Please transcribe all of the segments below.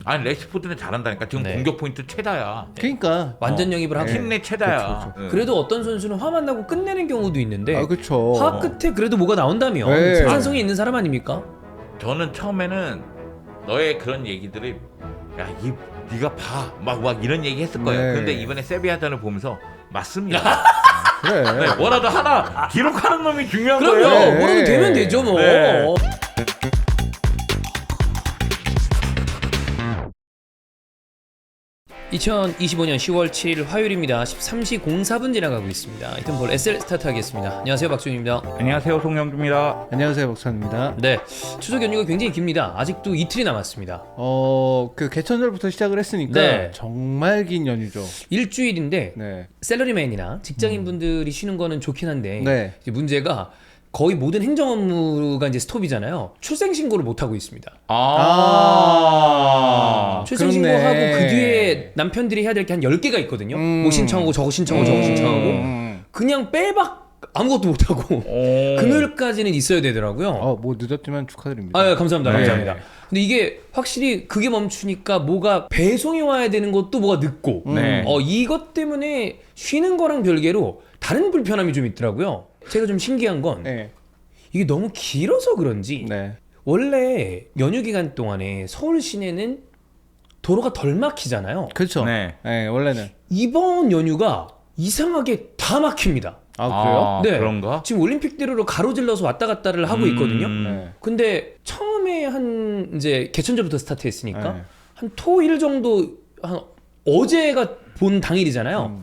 아니 레시포드는 잘한다니까. 지금 네. 공격 포인트 최다야. 그러니까 완전 영입을 하고 팀내 최다야. 그렇죠. 그래도 어떤 선수는 화만 나고 끝내는 경우도 있는데 아 그렇죠. 화 끝에 그래도 뭐가 나온다면 네. 생산성이 있는 사람 아닙니까? 저는 처음에는 너의 그런 얘기들을 네가 봐 막 이런 얘기 했을 거예요. 네. 근데 이번에 세비야전을 보면서 맞습니다. 그래. 네, 뭐라도 하나 기록하는 놈이 중요한 그럼요. 거예요. 네. 뭐라도 되면 되죠 뭐. 네. (2025년 10월 7일) 화요일입니다. 13시 04분 지나가고 있습니다. 일단 볼 SL 스타트 하겠습니다. 안녕하세요, 박준입니다. 안녕하세요, 송영주입니다. 안녕하세요, 박찬입니다. 네, 추석 연휴가 굉장히 깁니다. 아직도 이틀이 남았습니다. 그 개천절부터 시작을 했으니까 네. 정말 긴 연휴죠. 일주일인데 네. 샐러리맨이나 직장인분들이 쉬는 거는 좋긴 한데 네. 이제 문제가 거의 모든 행정 업무가 이제 스톱이잖아요. 출생 신고를 못 하고 있습니다. 출생 그렇네. 신고하고 그 뒤에 남편들이 해야 될 게 한 10개가 있거든요. 뭐 신청하고 저거 신청하고 저거 신청하고 그냥 빼박 아무것도 못 하고 금요일까지는 있어야 되더라고요. 뭐 늦었지만 축하드립니다. 아, 예, 감사합니다. 네. 감사합니다. 근데 이게 확실히 그게 멈추니까 뭐가 배송이 와야 되는 것도 뭐가 늦고 네. 이것 때문에 쉬는 거랑 별개로 다른 불편함이 좀 있더라고요. 제가 좀 신기한 건 네. 이게 너무 길어서 그런지 네. 원래 연휴 기간 동안에 서울 시내는 도로가 덜 막히잖아요. 그렇죠. 네. 네, 원래는. 이번 연휴가 이상하게 다 막힙니다. 아, 그래요? 네. 그런가? 지금 올림픽대로로 가로질러서 왔다 갔다를 하고 있거든요. 네. 근데 처음에 한 이제 개천절부터 스타트했으니까 네. 한 토일 정도 한 어제가 본 당일이잖아요.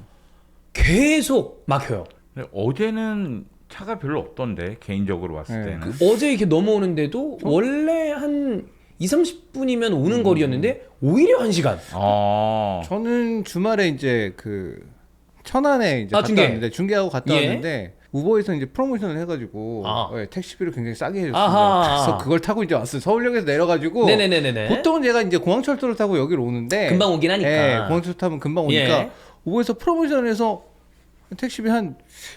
계속 막혀요. 근데 어제는 차가 별로 없던데 개인적으로 봤을 네. 때는. 어제 이렇게 넘어오는데도 원래 한 2-30분이면 오는 거리였는데 오히려 1시간. 저는 주말에 이제 그 천안에 이제 갔다 중계. 왔는데 중계하고 갔다 예. 왔는데 우버에서 이제 프로모션을 해가지고 네, 택시비를 굉장히 싸게 해줬습니다. 아하. 그래서 그걸 타고 이제 왔어요. 서울역에서 내려가지고 네네네네. 보통은 제가 이제 공항철도를 타고 여기로 오는데 금방 오긴 하니까. 네, 공항철도 타면 금방 오니까 예. 우버에서 프로모션에서 택시비 한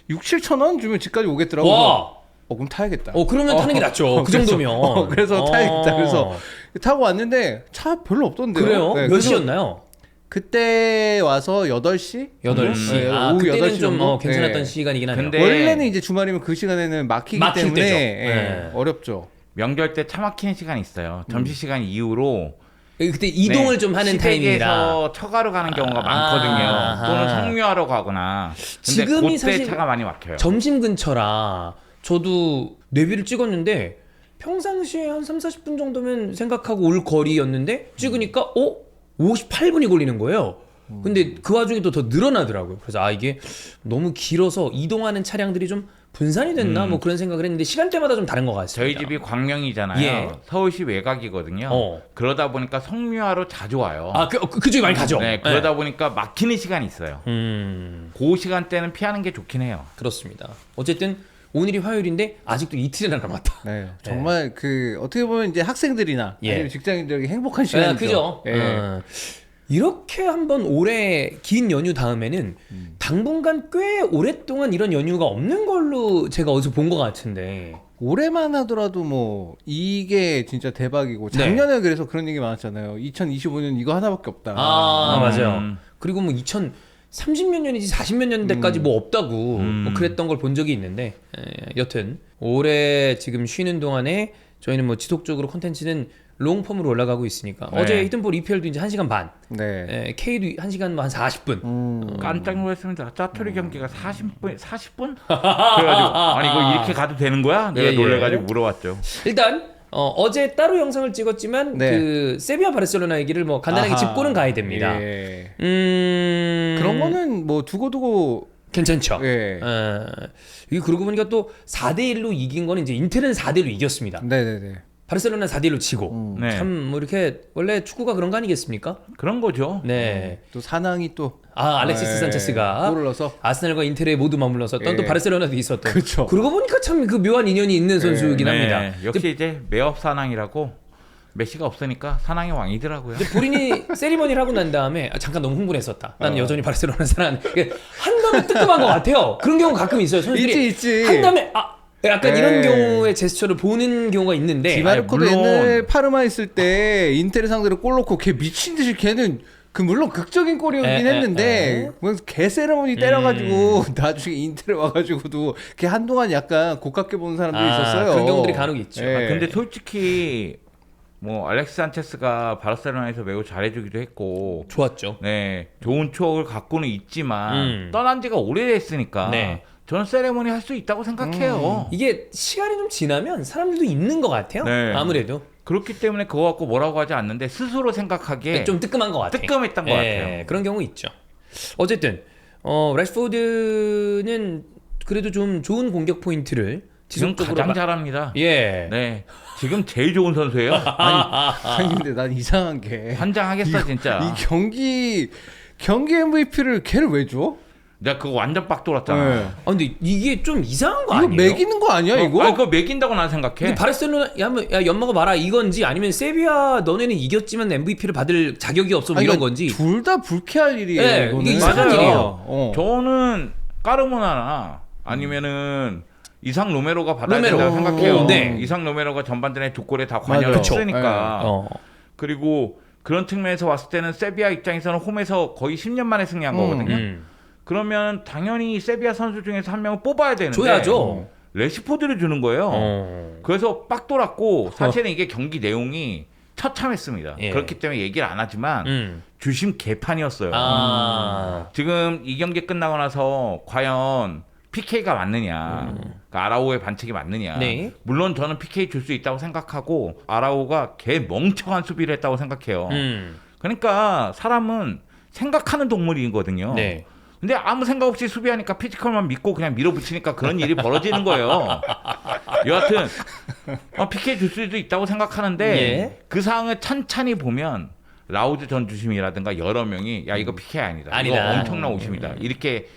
6-7천 원 주면 집까지 오겠더라고요. 와. 그럼 타야겠다. 그러면 타는 게 낫죠. 그 정도면. 그래서 타야겠다. 그래서 타고 왔는데 차 별로 없던데요. 그래요? 네, 몇 그래서 시였나요? 그때 와서 8시? 8시. 네, 아, 오후 그때는 8시 좀 정도? 괜찮았던 네. 시간이긴 하네요. 근데 원래는 이제 주말이면 그 시간에는 막히기 막힐 때문에 때죠. 예, 네. 어렵죠. 명절 때 차 막히는 시간이 있어요. 점심시간 이후로 그때 이동을 좀 하는 타임이라. 시댁에서 처가로 가는 경우가 많거든요. 또는 성묘하러 가거나. 근데 지금이 그때 사실 차가 많이 막혀요. 점심 근처라 저도 내비를 찍었는데 평상시에 한 3-40분 정도면 생각하고 올 거리였는데 찍으니까 58분이 걸리는 거예요. 근데 그 와중에 또 더 늘어나더라고요. 그래서 이게 너무 길어서 이동하는 차량들이 좀 분산이 됐나 뭐 그런 생각을 했는데 시간대마다 좀 다른 것 같습니다. 저희 집이 광명이잖아요. 예. 서울시 외곽이거든요. 그러다 보니까 성묘하러 자주 와요. 그쪽이 많이 가죠. 네, 그러다 보니까 막히는 시간이 있어요. 그 시간대는 피하는 게 좋긴 해요. 그렇습니다. 어쨌든 오늘이 화요일인데 아직도 이틀이나 남았다. 네, 정말 그 어떻게 보면 이제 학생들이나 예. 아니면 직장인들에게 행복한 시간이죠. 그죠? 예. 이렇게 한번 올해 긴 연휴 다음에는 당분간 꽤 오랫동안 이런 연휴가 없는 걸로 제가 어디서 본 것 같은데. 올해만 하더라도 뭐 이게 진짜 대박이고 작년에 그래서 그런 얘기 많았잖아요. 2025년 이거 하나밖에 없다. 맞아요. 그리고 뭐 2030몇 년이지 40몇 년대까지 뭐 없다고 뭐 그랬던 걸 본 적이 있는데 여튼 올해 지금 쉬는 동안에 저희는 뭐 지속적으로 콘텐츠는 롱폼으로 올라가고 있으니까 어제 히든볼 EPL도 이제 1시간 반, K도 1시간 한 40분. 깜짝 놀랐습니다. 짜투리 경기가 40분? 그래가지고 아니 이거 이렇게 가도 되는 거야? 내가 놀래가지고 물어봤죠. 일단 어제 따로 영상을 찍었지만 그 세비야 바르셀로나 얘기를 뭐 간단하게 짚고는 가야 됩니다. 예. 그런 거는 뭐 두고두고 괜찮죠. 예. 이게 그러고 보니까 또 4대1로 이긴 거는 이제 인텔은 4대1로 이겼습니다. 네네네. 바르셀로나 4대1로 지고 네. 참 뭐 이렇게 원래 축구가 그런 거 아니겠습니까? 그런 거죠. 네. 또 사낭이 또 알렉시스 산체스가 골을 넣어서 아스날과 인텔에 모두 맞물렀었던 또 바르셀로나도 있었던. 그렇죠. 그러고 보니까 참 그 묘한 인연이 있는 선수이긴 합니다. 역시 이제 매업 사낭이라고 메시가 없으니까 사낭의 왕이더라고요. 근데 본인이 세리머니를 하고 난 다음에 잠깐 너무 흥분했었다. 나는 여전히 바르셀로나 사랑하는. 한 다음에 뜨끔한 것 같아요. 그런 경우 가끔 있어요. 선수들이 있지. 한 다음에 약간 네. 이런 경우의 제스처를 보는 경우가 있는데 디마르코도 물론- 옛날에 파르마 있을 때 인텔을 상대로 골 넣고 걔 미친 듯이 걔는 그 물론 극적인 골이었긴 했는데 개 세레모니 때려가지고 나중에 인텔에 와가지고도 걔 한동안 약간 고깝게 보는 사람들이 있었어요. 그런 경우들이 간혹 있죠. 예. 근데 솔직히 뭐 알렉스 산체스가 바르셀로나에서 매우 잘해주기도 했고, 좋았죠. 네, 좋은 추억을 갖고는 있지만 떠난 지가 오래됐으니까 네. 저는 세레모니 할 수 있다고 생각해요. 이게 시간이 좀 지나면 사람들도 있는 것 같아요. 네. 아무래도 그렇기 때문에 그거 갖고 뭐라고 하지 않는데 스스로 생각하기에 좀 뜨끔한 것 같아요. 뜨끔했던 것 같아요. 그런 경우 있죠. 어쨌든 래시포드는 그래도 좀 좋은 공격 포인트를 지금 지속적으로 가장 잘합니다. 예. 네, 지금 제일 좋은 선수예요. 아니 근데 난 이상한 게 환장하겠어 진짜. 이 경기 MVP를 걔를 왜 줘? 내가 그거 완전 빡 돌았잖아. 네. 아 근데 이게 좀 이상한 거 이거 아니에요? 매기는 거 아니야 이거? 아니, 그거 매긴다고 난 생각해. 근데 바르셀로나 야 연마가 봐라 이건지 아니면 세비야 너네는 이겼지만 MVP를 받을 자격이 없어 뭐 이런 건지. 둘 다 불쾌할 일이에요. 네, 이거는. 이게 이상한 맞아요. 일이에요. 저는 까르모나나 아니면은 이상 로메로가 받아야 로메로. 된다고 생각해요. 네. 이상 로메로가 전반전에 두 골에 다 맞아요. 관여를 그쵸. 했으니까. 그리고 그런 측면에서 봤을 때는 세비야 입장에서는 홈에서 거의 10년 만에 승리한 거거든요. 그러면 당연히 세비야 선수 중에서 한 명을 뽑아야 되는데 줘야죠. 레시포드를 주는 거예요. 그래서 빡 돌았고 사실은 이게 경기 내용이 처참했습니다. 예. 그렇기 때문에 얘기를 안 하지만 주심 개판이었어요. 지금 이 경기 끝나고 나서 과연 PK가 맞느냐, 그러니까 아라오의 반칙이 맞느냐. 네. 물론 저는 PK 줄 수 있다고 생각하고 아라오가 개 멍청한 수비를 했다고 생각해요. 그러니까 사람은 생각하는 동물이거든요. 네. 근데 아무 생각 없이 수비하니까 피지컬만 믿고 그냥 밀어붙이니까 그런 일이 벌어지는 거예요. 여하튼 PK 줄 수도 있다고 생각하는데 예. 그 상황을 찬찬히 보면 라우즈 전 주심이라든가 여러 명이 야 이거 PK 아니다. 아니다. 이거 엄청난 오심이다. 이렇게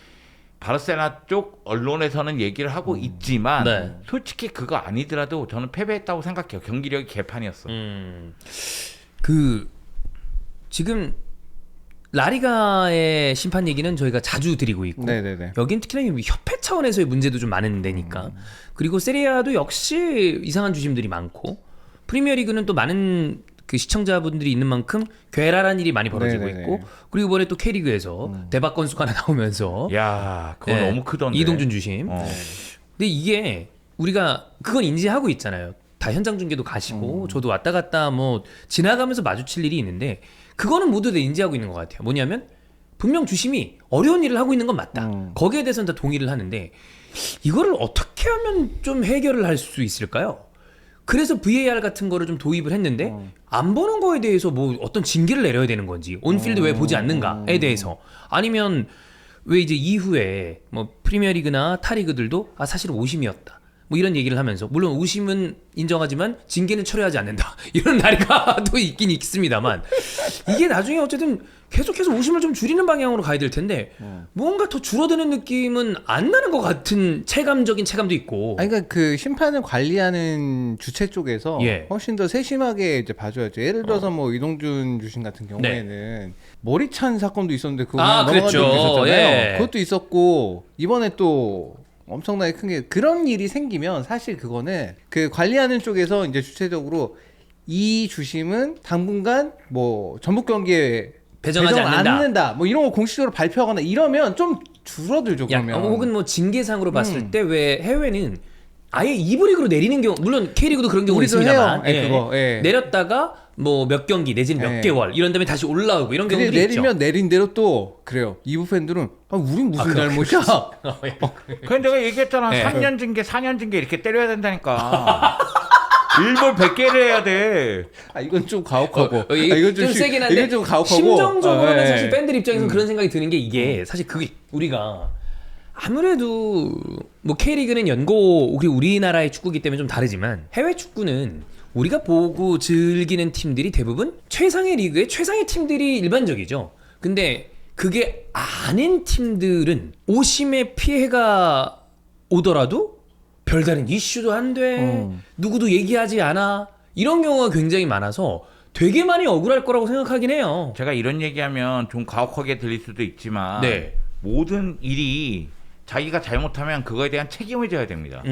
바르셀로나 쪽 언론에서는 얘기를 하고 있지만 네. 솔직히 그거 아니더라도 저는 패배했다고 생각해요. 경기력이 개판이었어. 그 지금 라리가의 심판 얘기는 저희가 자주 드리고 있고 네네네. 여긴 특히나 협회 차원에서의 문제도 좀 많은 데니까 그리고 세리아도 역시 이상한 주심들이 많고 프리미어리그는 또 많은 그 시청자분들이 있는 만큼 괴랄한 일이 많이 벌어지고 네네네. 있고 그리고 이번에 또 K리그에서 대박 건수가 하나 나오면서 야, 그건 네, 너무 크던데. 이동준 주심. 어. 근데 이게 우리가 그건 인지하고 있잖아요. 다 현장 중계도 가시고 저도 왔다 갔다 뭐 지나가면서 마주칠 일이 있는데 그거는 모두 다 인지하고 있는 것 같아요. 뭐냐면 분명 주심이 어려운 일을 하고 있는 건 맞다. 거기에 대해서는 다 동의를 하는데 이거를 어떻게 하면 좀 해결을 할 수 있을까요? 그래서 VAR 같은 거를 좀 도입을 했는데 안 보는 거에 대해서 뭐 어떤 징계를 내려야 되는 건지 온필드 왜 보지 않는가에 대해서 아니면 왜 이제 이후에 뭐 프리미어리그나 타리그들도 사실은 오심이었다. 뭐 이런 얘기를 하면서 물론 오심은 인정하지만 징계는 철회하지 않는다 이런 날가 또 있긴 있습니다만 이게 나중에 어쨌든 계속해서 오심을 좀 줄이는 방향으로 가야 될 텐데 뭔가 더 줄어드는 느낌은 안 나는 것 같은 체감적인 체감도 있고. 아니 그러니까 그 심판을 관리하는 주체 쪽에서 예. 훨씬 더 세심하게 이제 봐줘야죠. 예를 들어서 뭐 이동준 주심 같은 경우에는 머리 찬 사건도 있었는데 그거 그냥 넘어간 그랬죠. 적도 있었잖아요. 예. 그것도 있었고 이번에 또 엄청나게 큰 게 그런 일이 생기면 사실 그거는 그 관리하는 쪽에서 이제 주체적으로 이 주심은 당분간 뭐 전북 경기에 배정하지 배정 않는다. 않는다. 뭐 이런 거 공식적으로 발표하거나 이러면 좀 줄어들죠. 그러면 혹은 뭐 징계상으로 봤을 때 왜 해외는 아예 2부 리그로 내리는 경우 물론 K리그도 그런 경우 우리도 있습니다만 해요. 그거, 예. 내렸다가 뭐 몇 경기 내지는 몇 예. 개월 이런 다음에 다시 올라오고 이런 근데 경우도 내리면 있죠. 내린 대로 또 그래요. 2부 팬들은 우린 무슨 잘못이야? 그래 내가 얘기했잖아. 네. 3년 징계, 4년 징계 이렇게 때려야 된다니까. 일본 100개를 해야 돼. 이건 좀 가혹하고. 이게 이건 좀 세긴 한데 이건 좀 가혹하고. 심정적으로는 예. 사실 팬들 입장에서는 그런 생각이 드는 게 이게 사실 그게 우리가 아무래도 뭐 K리그는 연고 우리나라의 축구기 때문에 좀 다르지만 해외 축구는 우리가 보고 즐기는 팀들이 대부분 최상의 리그의 최상의 팀들이 일반적이죠. 근데 그게 아닌 팀들은 오심의 피해가 오더라도 별다른 이슈도 안 돼. 누구도 얘기하지 않아. 이런 경우가 굉장히 많아서 되게 많이 억울할 거라고 생각하긴 해요. 제가 이런 얘기하면 좀 가혹하게 들릴 수도 있지만 네. 모든 일이 자기가 잘못하면 그거에 대한 책임을 져야 됩니다.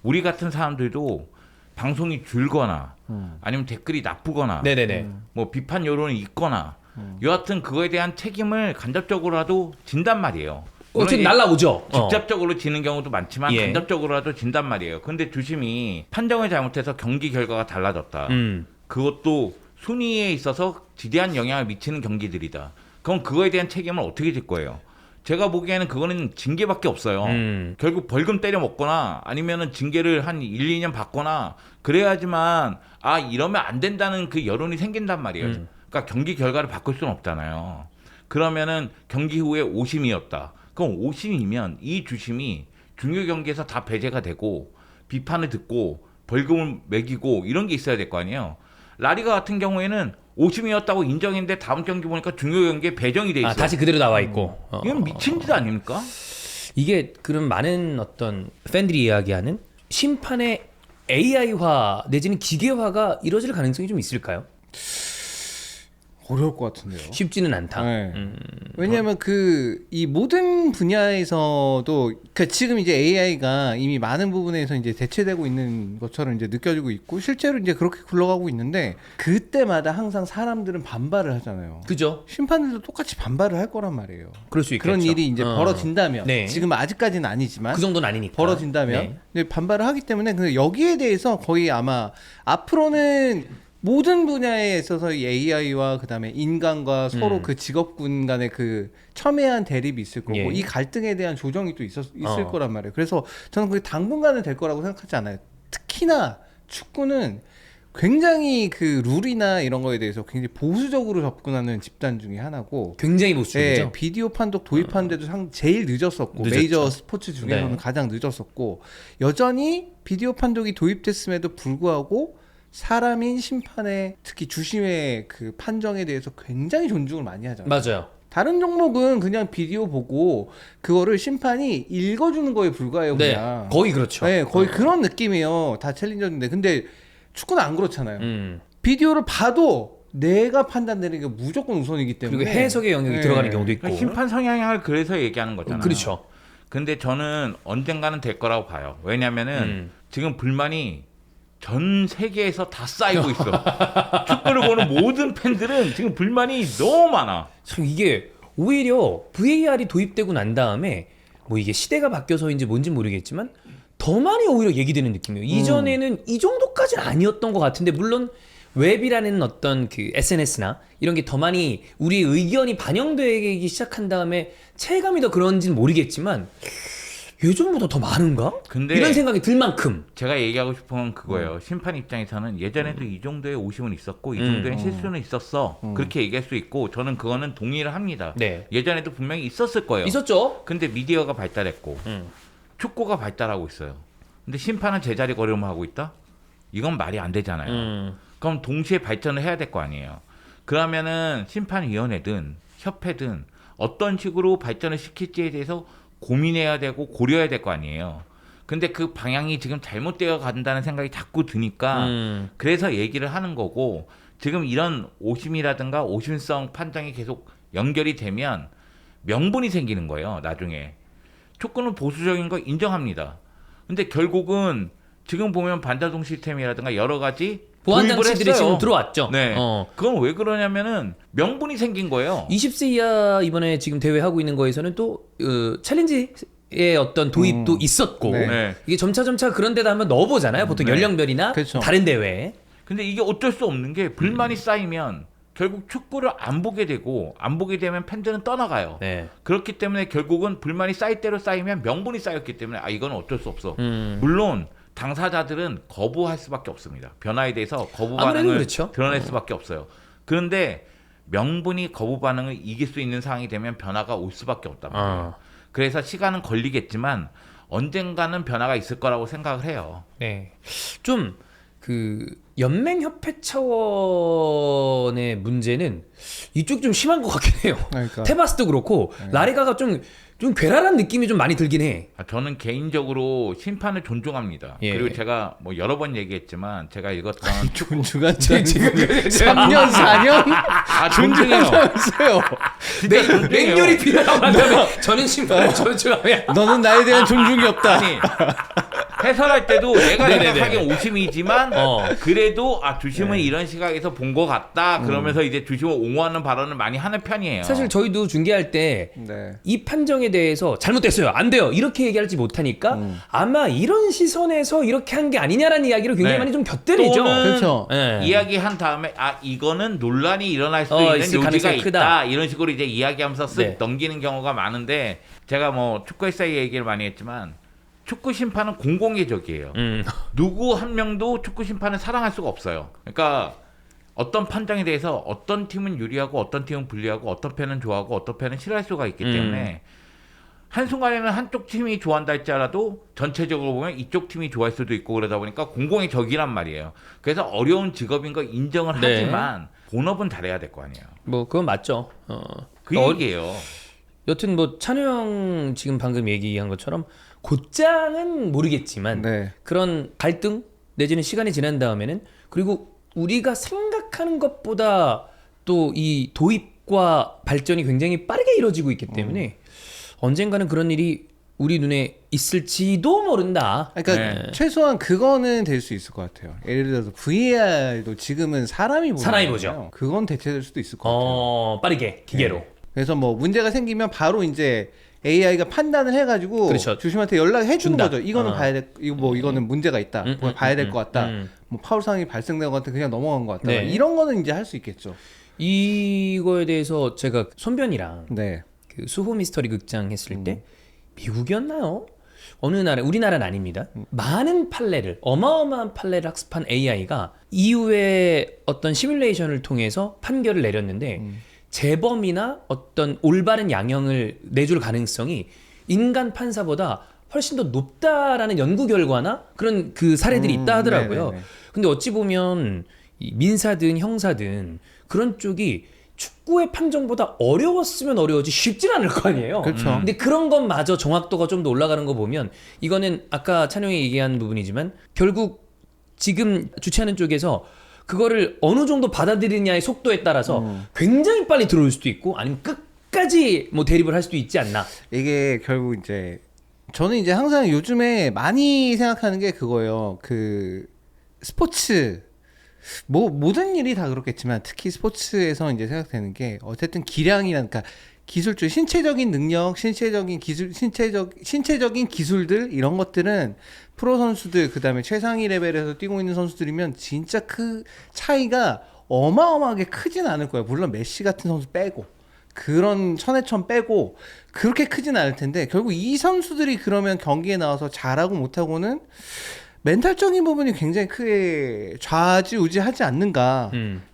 우리 같은 사람들도 방송이 줄거나 아니면 댓글이 나쁘거나 네네네. 뭐 비판 여론이 있거나 여하튼 그거에 대한 책임을 간접적으로라도 진단 말이에요. 어쨌든 날라오죠. 직접적으로 지는 경우도 많지만 예. 간접적으로라도 진단 말이에요. 근데 주심이 판정을 잘못해서 경기 결과가 달라졌다. 그것도 순위에 있어서 지대한 영향을 미치는 경기들이다. 그럼 그거에 대한 책임을 어떻게 질 거예요? 제가 보기에는 그거는 징계밖에 없어요. 결국 벌금 때려 먹거나 아니면은 징계를 한 1, 2년 받거나 그래야지만 아 이러면 안 된다는 그 여론이 생긴단 말이에요. 그러니까 경기 결과를 바꿀 수는 없잖아요. 그러면은 경기 후에 5심이었다. 그럼 5심이면 이 주심이 중요 경기에서 다 배제가 되고 비판을 듣고 벌금을 매기고 이런 게 있어야 될 거 아니에요. 라리가 같은 경우에는 5심이었다고 인정했는데 다음 경기 보니까 중요 경기에 배정이 돼 있어요. 다시 그대로 나와 있고. 이건 미친 짓 아닙니까? 이게 그럼 많은 어떤 팬들이 이야기하는 심판의 AI화 내지는 기계화가 이뤄질 가능성이 좀 있을까요? 어려울 것 같은데요. 쉽지는 않다. 네. 왜냐하면 이 모든 분야에서도 그러니까 지금 이제 AI가 이미 많은 부분에서 이제 대체되고 있는 것처럼 이제 느껴지고 있고 실제로 이제 그렇게 굴러가고 있는데 그때마다 항상 사람들은 반발을 하잖아요. 그죠? 심판들도 똑같이 반발을 할 거란 말이에요. 그럴 수 있겠죠. 그런 일이 이제 벌어진다면 네. 지금 아직까지는 아니지만 그 정도는 아니니까. 벌어진다면 네. 이제 반발을 하기 때문에 근데 여기에 대해서 거의 아마 앞으로는 모든 분야에 있어서 이 AI와 그다음에 인간과 서로 그 직업군 간의 그 첨예한 대립이 있을 거고 예. 이 갈등에 대한 조정이 또 있을 거란 말이에요. 그래서 저는 그게 당분간은 될 거라고 생각하지 않아요. 특히나 축구는 굉장히 그 룰이나 이런 거에 대해서 굉장히 보수적으로 접근하는 집단 중에 하나고 굉장히 보수적이죠. 네, 비디오 판독 도입하는데도 제일 늦었었고 늦었죠. 메이저 스포츠 중에서는 네. 가장 늦었었고 여전히 비디오 판독이 도입됐음에도 불구하고 사람인 심판의 특히 주심의 그 판정에 대해서 굉장히 존중을 많이 하잖아요. 맞아요. 다른 종목은 그냥 비디오 보고 그거를 심판이 읽어주는 거에 불과해요. 네, 그냥. 거의 그렇죠. 네, 거의 그런 느낌이에요. 다 챌린저인데 근데 축구는 안 그렇잖아요. 비디오를 봐도 내가 판단되는 게 무조건 우선이기 때문에 그리고 해석의 영역이 네. 들어가는 경우도 있고. 그러니까 심판 성향을 그래서 얘기하는 거잖아요. 그렇죠. 근데 저는 언젠가는 될 거라고 봐요. 왜냐면은 지금 불만이 전 세계에서 다 쌓이고 있어. 축구를 보는 모든 팬들은 지금 불만이 너무 많아. 참 이게 오히려 VAR이 도입되고 난 다음에 뭐 이게 시대가 바뀌어서인지 뭔지 모르겠지만 더 많이 오히려 얘기되는 느낌이에요. 이전에는 이 정도까지는 아니었던 것 같은데 물론 웹이라는 어떤 그 SNS나 이런 게 더 많이 우리의 의견이 반영되기 시작한 다음에 체감이 더 그런지는 모르겠지만 예전보다 더 많은가? 근데 이런 생각이 들 만큼 제가 얘기하고 싶은 건 그거예요. 심판 입장에서는 예전에도 이 정도의 오심은 있었고 이 정도의 실수는 있었어. 그렇게 얘기할 수 있고 저는 그거는 동의를 합니다. 네. 예전에도 분명히 있었을 거예요. 있었죠. 근데 미디어가 발달했고 축구가 발달하고 있어요. 근데 심판은 제자리 걸음을 하고 있다? 이건 말이 안 되잖아요. 그럼 동시에 발전을 해야 될 거 아니에요. 그러면은 심판위원회든 협회든 어떤 식으로 발전을 시킬지에 대해서 고민해야 되고 고려해야 될 거 아니에요. 근데 그 방향이 지금 잘못되어 간다는 생각이 자꾸 드니까 그래서 얘기를 하는 거고 지금 이런 오심이라든가 오심성 판정이 계속 연결이 되면 명분이 생기는 거예요. 나중에. 축구는 보수적인 거 인정합니다. 근데 결국은 지금 보면 반자동 시스템이라든가 여러 가지 보안 도입을 장치들이 했어요. 지금 들어왔죠. 네. 그건 왜 그러냐면은 명분이 생긴 거예요. 20세 이하 이번에 지금 대회 하고 있는 거에서는 또 챌린지의 어떤 도입도 있었고 네. 이게 점차 그런 데다 한번 넣어보잖아요. 보통 네. 연령별이나 그렇죠. 다른 대회. 근데 이게 어쩔 수 없는 게 불만이 쌓이면 결국 축구를 안 보게 되고 안 보게 되면 팬들은 떠나가요. 네. 그렇기 때문에 결국은 불만이 쌓일 대로 쌓이면 명분이 쌓였기 때문에 아 이건 어쩔 수 없어. 물론 당사자들은 거부할 수밖에 없습니다. 변화에 대해서 거부 아무래도 반응을 그렇죠. 드러낼 수밖에 없어요. 그런데 명분이 거부 반응을 이길 수 있는 상황이 되면 변화가 올 수밖에 없단 말이에요. 그래서 시간은 걸리겠지만 언젠가는 변화가 있을 거라고 생각을 해요. 네. 좀 그 연맹협회 차원의 문제는 이쪽 좀 심한 것 같긴 해요. 그러니까. 테바스도 그렇고 라리가가 좀 괴랄한 느낌이 좀 많이 들긴 해. 저는 개인적으로 심판을 존중합니다. 예. 그리고 제가 뭐 여러 번 얘기했지만 제가 읽었던 존중한 지금 3년 4년 존중해요. 존중하면서요. 맹렬히 비난하고 난 다음에 저는 심판을 존중하며 너는 나에 대한 존중이 없다. 아니 해설할 때도 내가 네네네. 생각하기엔 오심이지만 그래도 주심은 네. 이런 시각에서 본 것 같다. 그러면서 이제 주심을 옹호하는 발언을 많이 하는 편이에요. 사실 저희도 중계할 때 이 네. 판정에 대해서 잘못됐어요, 안 돼요 이렇게 얘기하지 못하니까 아마 이런 시선에서 이렇게 한 게 아니냐라는 이야기를 굉장히 네. 많이 좀 곁들이죠. 또는 그렇죠. 네. 이야기한 다음에 이거는 논란이 일어날 수도 있을 있는 요지가 가능성이 있다. 크다. 이런 식으로 이제 이야기하면서 쓱 네. 넘기는 경우가 많은데 제가 뭐 축구 에세이 얘기를 많이 했지만 축구 심판은 공공의적이에요. 누구 한 명도 축구 심판을 사랑할 수가 없어요. 그러니까 어떤 판정에 대해서 어떤 팀은 유리하고 어떤 팀은 불리하고 어떤 편은 좋아하고 어떤 편은 싫어할 수가 있기 때문에 한순간에는 한쪽 팀이 좋아한다 할지라도 전체적으로 보면 이쪽 팀이 좋아할 수도 있고 그러다 보니까 공공의 적이란 말이에요. 그래서 어려운 직업인 거 인정을 네. 하지만 본업은 잘해야 될 거 아니에요. 뭐 그건 맞죠. 그 얘기예요. 여튼 뭐 찬우 형 지금 방금 얘기한 것처럼 곧장은 모르겠지만 네. 그런 갈등 내지는 시간이 지난 다음에는 그리고 우리가 생각하는 것보다 또 이 도입과 발전이 굉장히 빠르게 이루어지고 있기 때문에 언젠가는 그런 일이 우리 눈에 있을지도 모른다. 그러니까 네. 최소한 그거는 될 수 있을 것 같아요. 예를 들어서 VAR도 지금은 사람이 사람이 보잖아요. 보죠. 그건 대체될 수도 있을 것 같아요. 빠르게 기계로. 네. 그래서 뭐 문제가 생기면 바로 이제 AI가 판단을 해가지고 그렇죠. 주심한테 연락해 주는 준다. 거죠. 이거는 봐야 될, 이거는 문제가 있다. 그거 봐야 될 것 같다. 음. 뭐 파울 상황이 발생된 것 같아 그냥 넘어간 것 같다. 네. 이런 거는 이제 할 수 있겠죠. 이거에 대해서 제가 손변이랑 네. 그 수호 미스터리 극장 했을 때 미국이었나요? 어느 나라, 우리나라는 아닙니다. 많은 판례를, 어마어마한 판례를 학습한 AI가 이후에 어떤 시뮬레이션을 통해서 판결을 내렸는데 재범이나 어떤 올바른 양형을 내줄 가능성이 인간 판사보다 훨씬 더 높다라는 연구 결과나 그런 그 사례들이 있다 하더라고요. 네네네. 근데 어찌 보면 이 민사든 형사든 그런 쪽이 축구의 판정보다 어려웠으면 어려워지 쉽진 않을 거 아니에요. 그렇죠. 근데 그런 것마저 정확도가 좀 더 올라가는 거 보면 이거는 아까 찬용이 얘기한 부분이지만 결국 지금 주최하는 쪽에서 그거를 어느 정도 받아들이냐의 속도에 따라서 굉장히 빨리 들어올 수도 있고 아니면 끝까지 뭐 대립을 할 수도 있지 않나. 이게 결국 이제 저는 이제 항상 요즘에 많이 생각하는 게 그거예요. 그 스포츠 뭐 모든 일이 다 그렇겠지만 특히 스포츠에서 이제 생각되는 게 어쨌든 기량이란 그러니까 기술적 신체적인 능력, 신체적인 기술, 신체적인 기술들 이런 것들은 프로 선수들 그다음에 최상위 레벨에서 뛰고 있는 선수들이면 진짜 그 차이가 어마어마하게 크진 않을 거예요. 물론 메시 같은 선수 빼고 그런 천해천 빼고 그렇게 크진 않을 텐데 결국 이 선수들이 그러면 경기에 나와서 잘하고 못하고는 멘탈적인 부분이 굉장히 크게 좌지우지하지 않는가.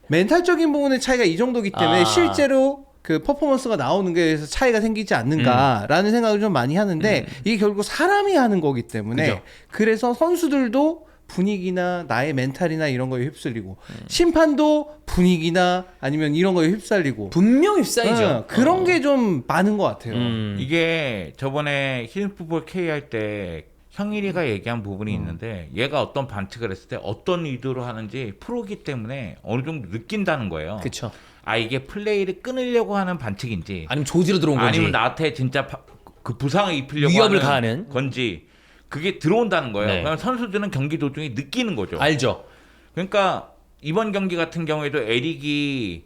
멘탈적인 부분의 차이가 이 정도기 때문에 실제로 그 퍼포먼스가 나오는 게에서 차이가 생기지 않는가라는 생각을 좀 많이 하는데 이게 결국 사람이 하는 거기 때문에 그죠. 그래서 선수들도 분위기나 나의 멘탈이나 이런 거에 휩쓸리고 심판도 분위기나 아니면 이런 거에 휩쓸리고 분명 휩싸이죠. 그런 게 좀 많은 것 같아요. 이게 저번에 히든풋볼 K 할 때 형일이가 얘기한 부분이 있는데 얘가 어떤 반칙을 했을 때 어떤 의도로 하는지 프로기 때문에 어느 정도 느낀다는 거예요. 그렇죠. 이게 플레이를 끊으려고 하는 반칙인지 아니면 조지로 들어온 건지. 아니면 나한테 진짜 그 부상을 입히려고 위협을 하는 가하는 건지 그게 들어온다는 거예요. 네. 그럼 선수들은 경기 도중에 느끼는 거죠. 알죠. 그러니까 이번 경기 같은 경우에도 에릭이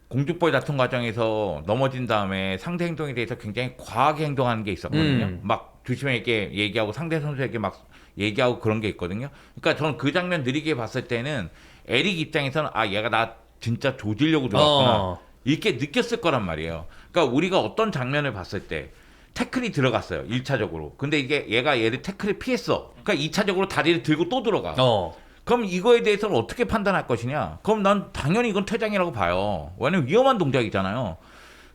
공중볼 다툼 과정에서 넘어진 다음에 상대 행동에 대해서 굉장히 과하게 행동하는 게 있었거든요. 막 조심하게 얘기하고 상대 선수에게 막 얘기하고 그런 게 있거든요. 그러니까 저는 그 장면 느리게 봤을 때는 에릭 입장에서는 얘가 나 진짜 조지려고 들어왔구나 이렇게 느꼈을 거란 말이에요. 그러니까 우리가 어떤 장면을 봤을 때 태클이 들어갔어요. 1차적으로. 근데 이게 얘가 얘를 태클을 피했어. 그러니까 2차적으로 다리를 들고 또 들어가. 그럼 이거에 대해서는 어떻게 판단할 것이냐? 그럼 난 당연히 이건 퇴장이라고 봐요. 왜냐면 위험한 동작이잖아요.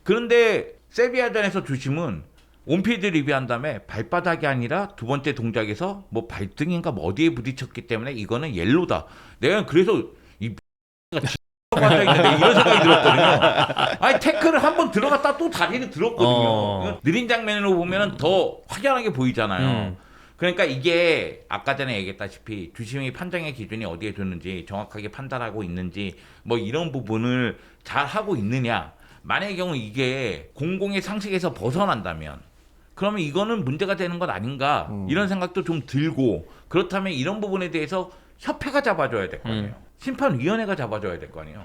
그런데 세비야전에서 주심은 온필드 리뷰한 다음에 발바닥이 아니라 두 번째 동작에서 뭐 발등인가 뭐 어디에 부딪혔기 때문에 이거는 옐로다. 내가 그래서 이 X가 앉아있는데 이런 생각이 들었거든요. 태클을 한번 들어갔다 또 다리를 들었거든요. 느린 장면으로 보면 더 확연하게 보이잖아요. 그러니까 이게 아까 전에 얘기했다시피 주심이 판정의 기준이 어디에 두는지 정확하게 판단하고 있는지 뭐 이런 부분을 잘 하고 있느냐. 만약의 경우 이게 공공의 상식에서 벗어난다면 그러면 이거는 문제가 되는 건 아닌가 이런 생각도 좀 들고 그렇다면 이런 부분에 대해서 협회가 잡아줘야 될 거 아니에요. 심판위원회가 잡아줘야 될 거 아니에요.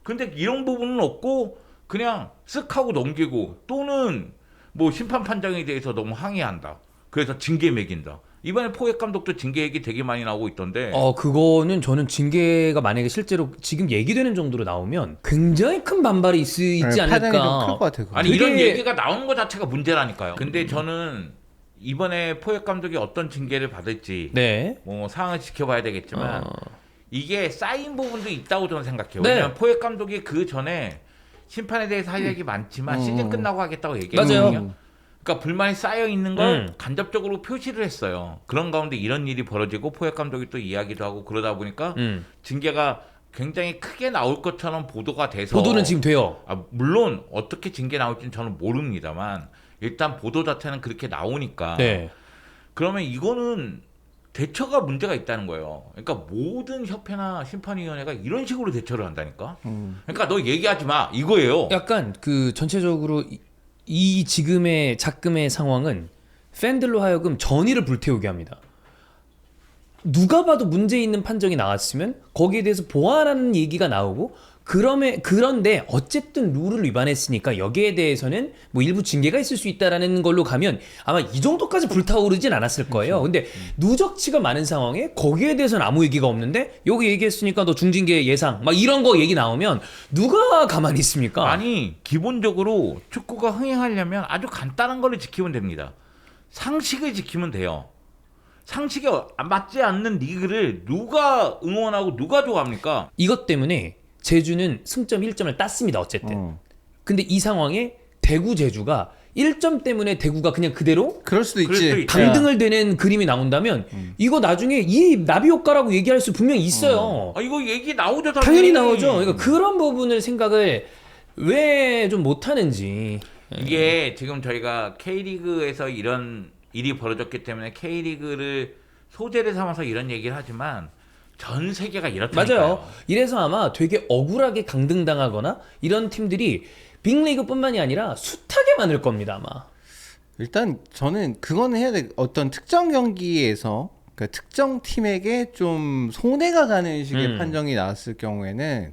근데 이런 부분은 없고 그냥 쓱 하고 넘기고 또는 뭐 심판 판정에 대해서 너무 항의한다. 그래서 징계 매긴다. 이번에 포획 감독도 징계 얘기 되게 많이 나오고 있던데. 그거는 저는 징계가 만약에 실제로 지금 얘기되는 정도로 나오면 굉장히 큰 반발이 있지 파장이 좀 클 것 않을까. 같아요. 아니 되게- 이런 얘기가 나오는 것 자체가 문제라니까요. 근데 저는 이번에 포획 감독이 어떤 징계를 받을지 네. 뭐 상황을 지켜봐야 되겠지만 이게 쌓인 부분도 있다고 저는 생각해요. 네. 왜냐하면 포획 감독이 그 전에 심판에 대해서 할 얘기 많지만 시즌 끝나고 하겠다고 얘기했거든요. 맞아요. 그러니까 불만이 쌓여 있는 걸 음. 간접적으로 표시를 했어요. 그런 가운데 이런 일이 벌어지고 포획 감독이 또 이야기도 하고 그러다 보니까 징계가 굉장히 크게 나올 것처럼 보도가 돼서 보도는 지금 돼요. 물론 어떻게 징계 나올지는 저는 모릅니다만 일단 보도 자체는 그렇게 나오니까 네. 그러면 이거는 대처가 문제가 있다는 거예요. 그러니까 모든 협회나 심판위원회가 이런 식으로 대처를 한다니까. 그러니까 너 얘기하지 마 이거예요. 약간 그 전체적으로 이 지금의 작금의 상황은 팬들로 하여금 전의를 불태우게 합니다. 누가 봐도 문제 있는 판정이 나왔으면 거기에 대해서 보완하는 얘기가 나오고 그런데 어쨌든 룰을 위반했으니까 여기에 대해서는 뭐 일부 징계가 있을 수 있다라는 걸로 가면 아마 이 정도까지 불타오르진 않았을 거예요. 근데 누적치가 많은 상황에 거기에 대해서는 아무 얘기가 없는데 여기 얘기했으니까 너 중징계 예상 막 이런 거 얘기 나오면 누가 가만히 있습니까? 아니 기본적으로 축구가 흥행하려면 아주 간단한 거를 지키면 됩니다. 상식을 지키면 돼요. 상식에 맞지 않는 리그를 누가 응원하고 누가 좋아합니까? 이것 때문에 제주는 승점 1점을 땄습니다. 어쨌든. 근데 이 상황에 대구 제주가 1점 때문에 대구가 그냥 그대로 그럴 수도 그럴 수도 있지. 있죠. 강등을 되는 그림이 나온다면 이거 나중에 이 나비 효과라고 얘기할 수 분명히 있어요. 이거 얘기 나오죠 당연히 나오죠. 그러니까 그런 부분을 생각을 왜 좀 못하는지. 이게 지금 저희가 K리그에서 이런 일이 벌어졌기 때문에 K리그를 소재를 삼아서 이런 얘기를 하지만 전 세계가 이렇다니까요. 맞아요. 이래서 아마 되게 억울하게 강등당하거나 이런 팀들이 빅리그뿐만이 아니라 숱하게 많을 겁니다 아마. 일단 저는 그거는 해야 돼. 어떤 특정 경기에서 그러니까 특정 팀에게 좀 손해가 가는 식의 판정이 나왔을 경우에는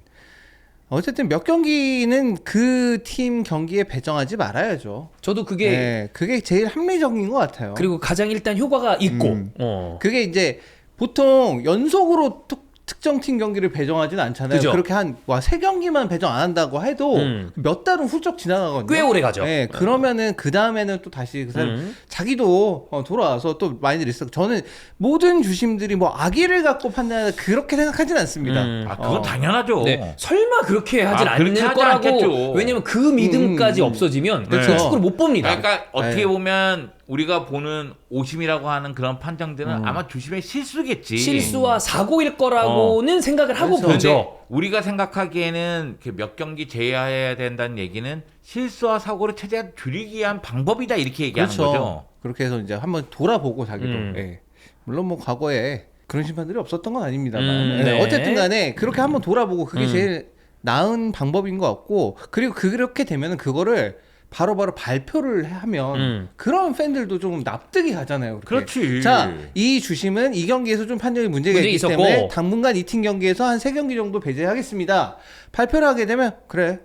어쨌든 몇 경기는 그 팀 경기에 배정하지 말아야죠. 저도 그게 네, 그게 제일 합리적인 것 같아요. 그리고 가장 일단 효과가 있고 그게 이제 보통 연속으로 특정 팀 경기를 배정하지는 않잖아요. 그죠. 그렇게 한 세 경기만 배정 안 한다고 해도 몇 달은 훌쩍 지나가거든요. 꽤 오래 가죠. 네, 그러면은 그 다음에는 또 다시 그 사람 자기도 돌아와서 또 많이들 있어. 저는 모든 주심들이 뭐 악의를 갖고 판단하다 그렇게 생각하지는 않습니다. 그건 당연하죠. 네, 설마 그렇게 하진 그렇게 않을 하지 거라고. 않겠죠. 왜냐면 그 믿음까지 없어지면 네. 그 축구를 못 봅니다. 그러니까 어떻게 네. 보면 우리가 보는 오심이라고 하는 그런 판정들은 아마 주심의 실수겠지. 실수와 사고일 거라고는 생각을 하고 그렇죠. 근데 보죠. 우리가 생각하기에는 이렇게 몇 경기 제외해야 된다는 얘기는 실수와 사고를 최대한 줄이기 위한 방법이다 이렇게 얘기하는 그렇죠. 거죠. 그렇게 해서 이제 한번 돌아보고 자기도. 예. 물론 뭐 과거에 그런 심판들이 없었던 건 아닙니다만 네. 어쨌든 간에 그렇게 한번 돌아보고 그게 제일 나은 방법인 것 같고 그리고 그렇게 되면은 그거를 바로바로 발표를 하면 그런 팬들도 좀 납득이 가잖아요. 그렇게. 그렇지. 자, 이 주심은 이 경기에서 좀 판정이 문제가 문제 있기 있었고. 때문에 당분간 이 팀 경기에서 한 3경기 정도 배제하겠습니다. 발표를 하게 되면 그래.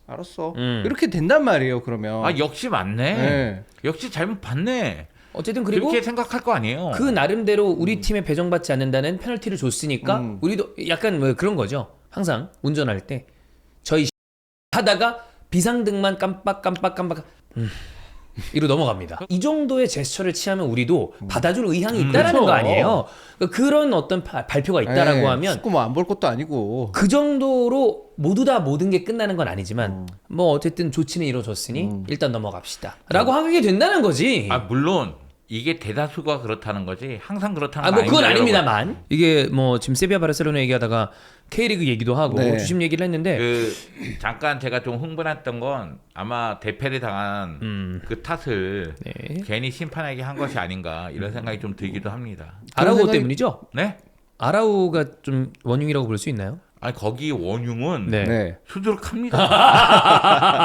알았어. 이렇게 된단 말이에요. 그러면. 역시 맞네. 네. 역시 잘못 봤네. 어쨌든 그리고 그렇게 생각할 거 아니에요. 그 나름대로 우리 팀에 배정받지 않는다는 페널티를 줬으니까 우리도 약간 뭐 그런 거죠. 항상 운전할 때 저희 하다가 비상등만 깜빡 이로 넘어갑니다. 이 정도의 제스처를 취하면 우리도 받아줄 의향이 있다라는 그렇죠. 거 아니에요. 그러니까 그런 어떤 발표가 있다라고 네, 하면 축구 뭐 안 볼 것도 아니고. 그 정도로 모두 다 모든 게 끝나는 건 아니지만 뭐 어쨌든 조치는 이루어졌으니 일단 넘어갑시다라고 하게 된다는 거지. 물론 이게 대다수가 그렇다는 거지 항상 그렇다는 뭐 건 그건 아닙니다, 아닙니다만 이게 뭐 지금 세비야 바르셀로나 얘기하다가 K리그 얘기도 하고 네. 주심 얘기를 했는데 잠깐 제가 좀 흥분했던 건 아마 대패를 당한 그 탓을 네. 괜히 심판에게 한 것이 아닌가 이런 생각이 좀 들기도 합니다. 아라우 생각이- 때문이죠? 네? 아라우가 좀 원흉이라고 볼 수 있나요? 아니 거기 원흉은 네. 네. 수두룩합니다.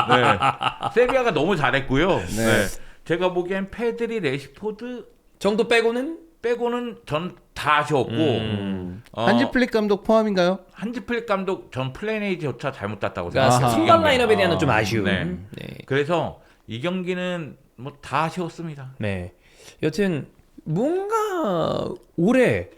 네. 세비야가 너무 잘했고요. 네. 제가 보기엔 페드리, 레시포드 정도 빼고는 전 다 아쉬웠고 한지 플릭 감독 포함인가요? 한지 플릭 감독 전 플래네이조차 잘못 땄다고 그러니까 생각해요. 선발 라인업에 대한 좀 아쉬움. 네. 네. 그래서 이 경기는 뭐 다 아쉬웠습니다. 네. 여튼 뭔가 올해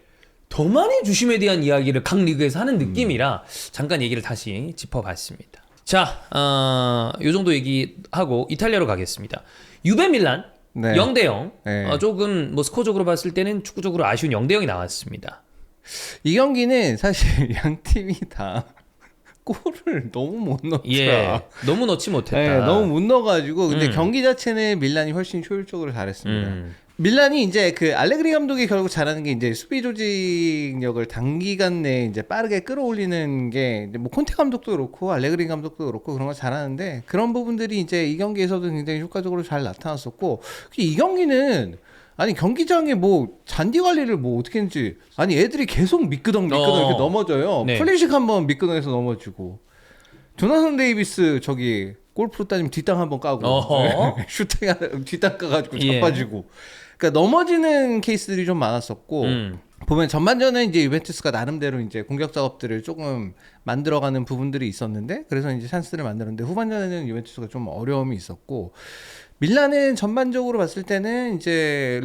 더 많이 주심에 대한 이야기를 각 리그에서 하는 느낌이라 잠깐 얘기를 다시 짚어봤습니다. 자, 요 정도 얘기하고 이탈리아로 가겠습니다. 유베 밀란 네. 0대0. 네. 조금 뭐 스코어적으로 봤을 때는 축구적으로 아쉬운 0대0이 나왔습니다. 이 경기는 사실 양 팀이 다 골을 너무 못 넣더라. 예, 너무 넣지 못했다. 네, 너무 못 넣어가지고 근데 음. 경기 자체는 밀란이 훨씬 효율적으로 잘했습니다. 음. 밀란이 이제 그 알레그리 감독이 결국 잘하는 게 이제 수비 조직력을 단기간 내에 이제 빠르게 끌어올리는 게 이제 뭐 콘테 감독도 그렇고 알레그리 감독도 그렇고 그런 거 잘하는데 그런 부분들이 이제 이 경기에서도 굉장히 효과적으로 잘 나타났었고 이 경기는 아니 경기장에 뭐 잔디 관리를 뭐 어떻게 했는지 아니 애들이 계속 미끄덩 이렇게 넘어져요. 네. 플리식 한번 미끄덩해서 넘어지고 조나선 데이비스 저기 골프로 따지면 뒷땅 한번 까고 어허. 슈팅 뒷땅 까가지고 예. 자빠지고 그러니까 넘어지는 케이스들이 좀 많았었고 보면 전반전에 이제 유벤투스가 나름대로 이제 공격 작업들을 조금 만들어가는 부분들이 있었는데 그래서 이제 찬스를 만들었는데 후반전에는 유벤투스가 좀 어려움이 있었고 밀란은 전반적으로 봤을 때는 이제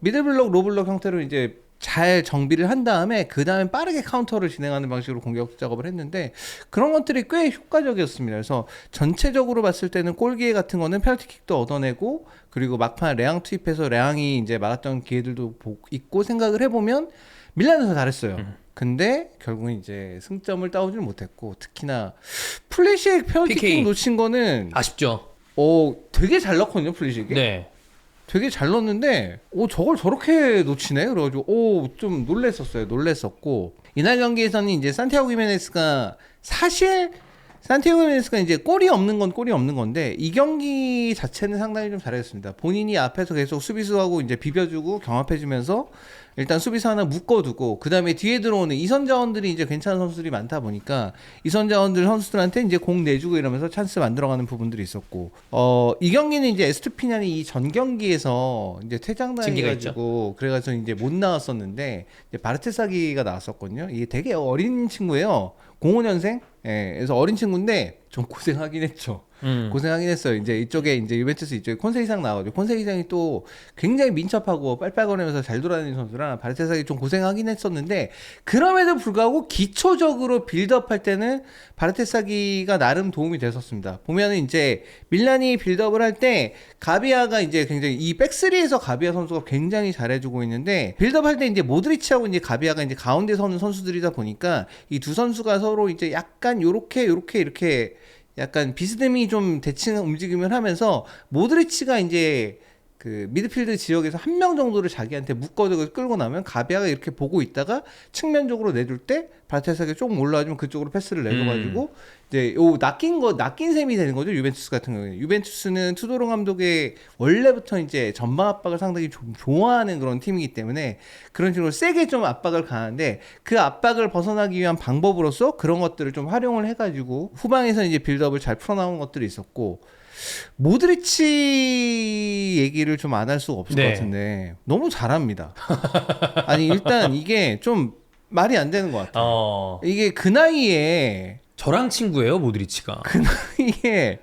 미들블록 로블록 형태로 이제 잘 정비를 한 다음에 그 다음에 빠르게 카운터를 진행하는 방식으로 공격 작업을 했는데 그런 것들이 꽤 효과적이었습니다. 그래서 전체적으로 봤을 때는 골기회 같은 거는 페널티킥도 얻어내고 그리고 막판 레앙 투입해서 레앙이 이제 막았던 기회들도 있고 생각을 해보면 밀란에서 잘했어요. 근데 결국은 이제 승점을 따오질 못했고 특히나 플리식 페널티킥 PK. 놓친 거는 아쉽죠. 되게 잘 넣거든요 플리식이. 네. 되게 잘 넣었는데 저걸 저렇게 놓치네 그래가지고 좀 놀랬었고 이날 경기에서는 이제 산티아고 히메네스가 이제 골이 없는 건 골이 없는 건데 이 경기 자체는 상당히 좀 잘했습니다. 본인이 앞에서 계속 수비수하고 이제 비벼주고 경합해주면서 일단 수비수 하나 묶어두고 그 다음에 뒤에 들어오는 이선 자원들이 이제 괜찮은 선수들이 많다 보니까 이선 자원들 선수들한테 이제 공 내주고 이러면서 찬스 만들어가는 부분들이 있었고 이 경기는 이제 에스투피냐니 이 전 경기에서 이제 퇴장당해가지고 그래가지고 이제 못 나왔었는데 이제 바르테사기가 나왔었거든요. 이게 되게 어린 친구예요. 05년생. 예, 그래서 어린 친구인데 좀 고생하긴 했죠. 고생하긴 했어요. 이제 이쪽에 이제 유벤투스 이쪽에 콘세이상 나와가지고 콘세이상이 또 굉장히 민첩하고 빨빨거리면서 잘 돌아다니는 선수라 바르테사기 좀 고생하긴 했었는데 그럼에도 불구하고 기초적으로 빌드업할 때는 바르테사기가 나름 도움이 됐었습니다. 보면은 이제 밀란이 빌드업을 할 때 가비아가 이제 굉장히 이 백스리에서 가비아 선수가 굉장히 잘해주고 있는데 빌드업할 때 이제 모드리치하고 이제 가비아가 이제 가운데 서는 선수들이다 보니까 이 두 선수가 서로 이제 약간 요렇게 이렇게 약간 비스듬히 좀 대칭 움직임을 하면서 모드리치가 이제 그 미드필드 지역에서 한 명 정도를 자기한테 묶어두고 끌고 나면 가비아가 이렇게 보고 있다가 측면적으로 내줄 때 바르테사가 조금 올라와주면 그쪽으로 패스를 내줘가지고 이제 낚인 셈이 되는 거죠. 유벤투스 같은 경우에는. 유벤투스는 투도로 감독의 원래부터 이제 전방 압박을 상당히 좀 좋아하는 그런 팀이기 때문에 그런 식으로 세게 좀 압박을 가는데 그 압박을 벗어나기 위한 방법으로서 그런 것들을 좀 활용을 해가지고 후방에서 이제 빌드업을 잘 풀어나온 것들이 있었고 모드리치 얘기를 좀 안 할 수가 없을 것 같은데 너무 잘합니다. 아니 일단 이게 좀 말이 안 되는 것 같아요. 이게 그 나이에 저랑 친구예요 모드리치가. 그 나이에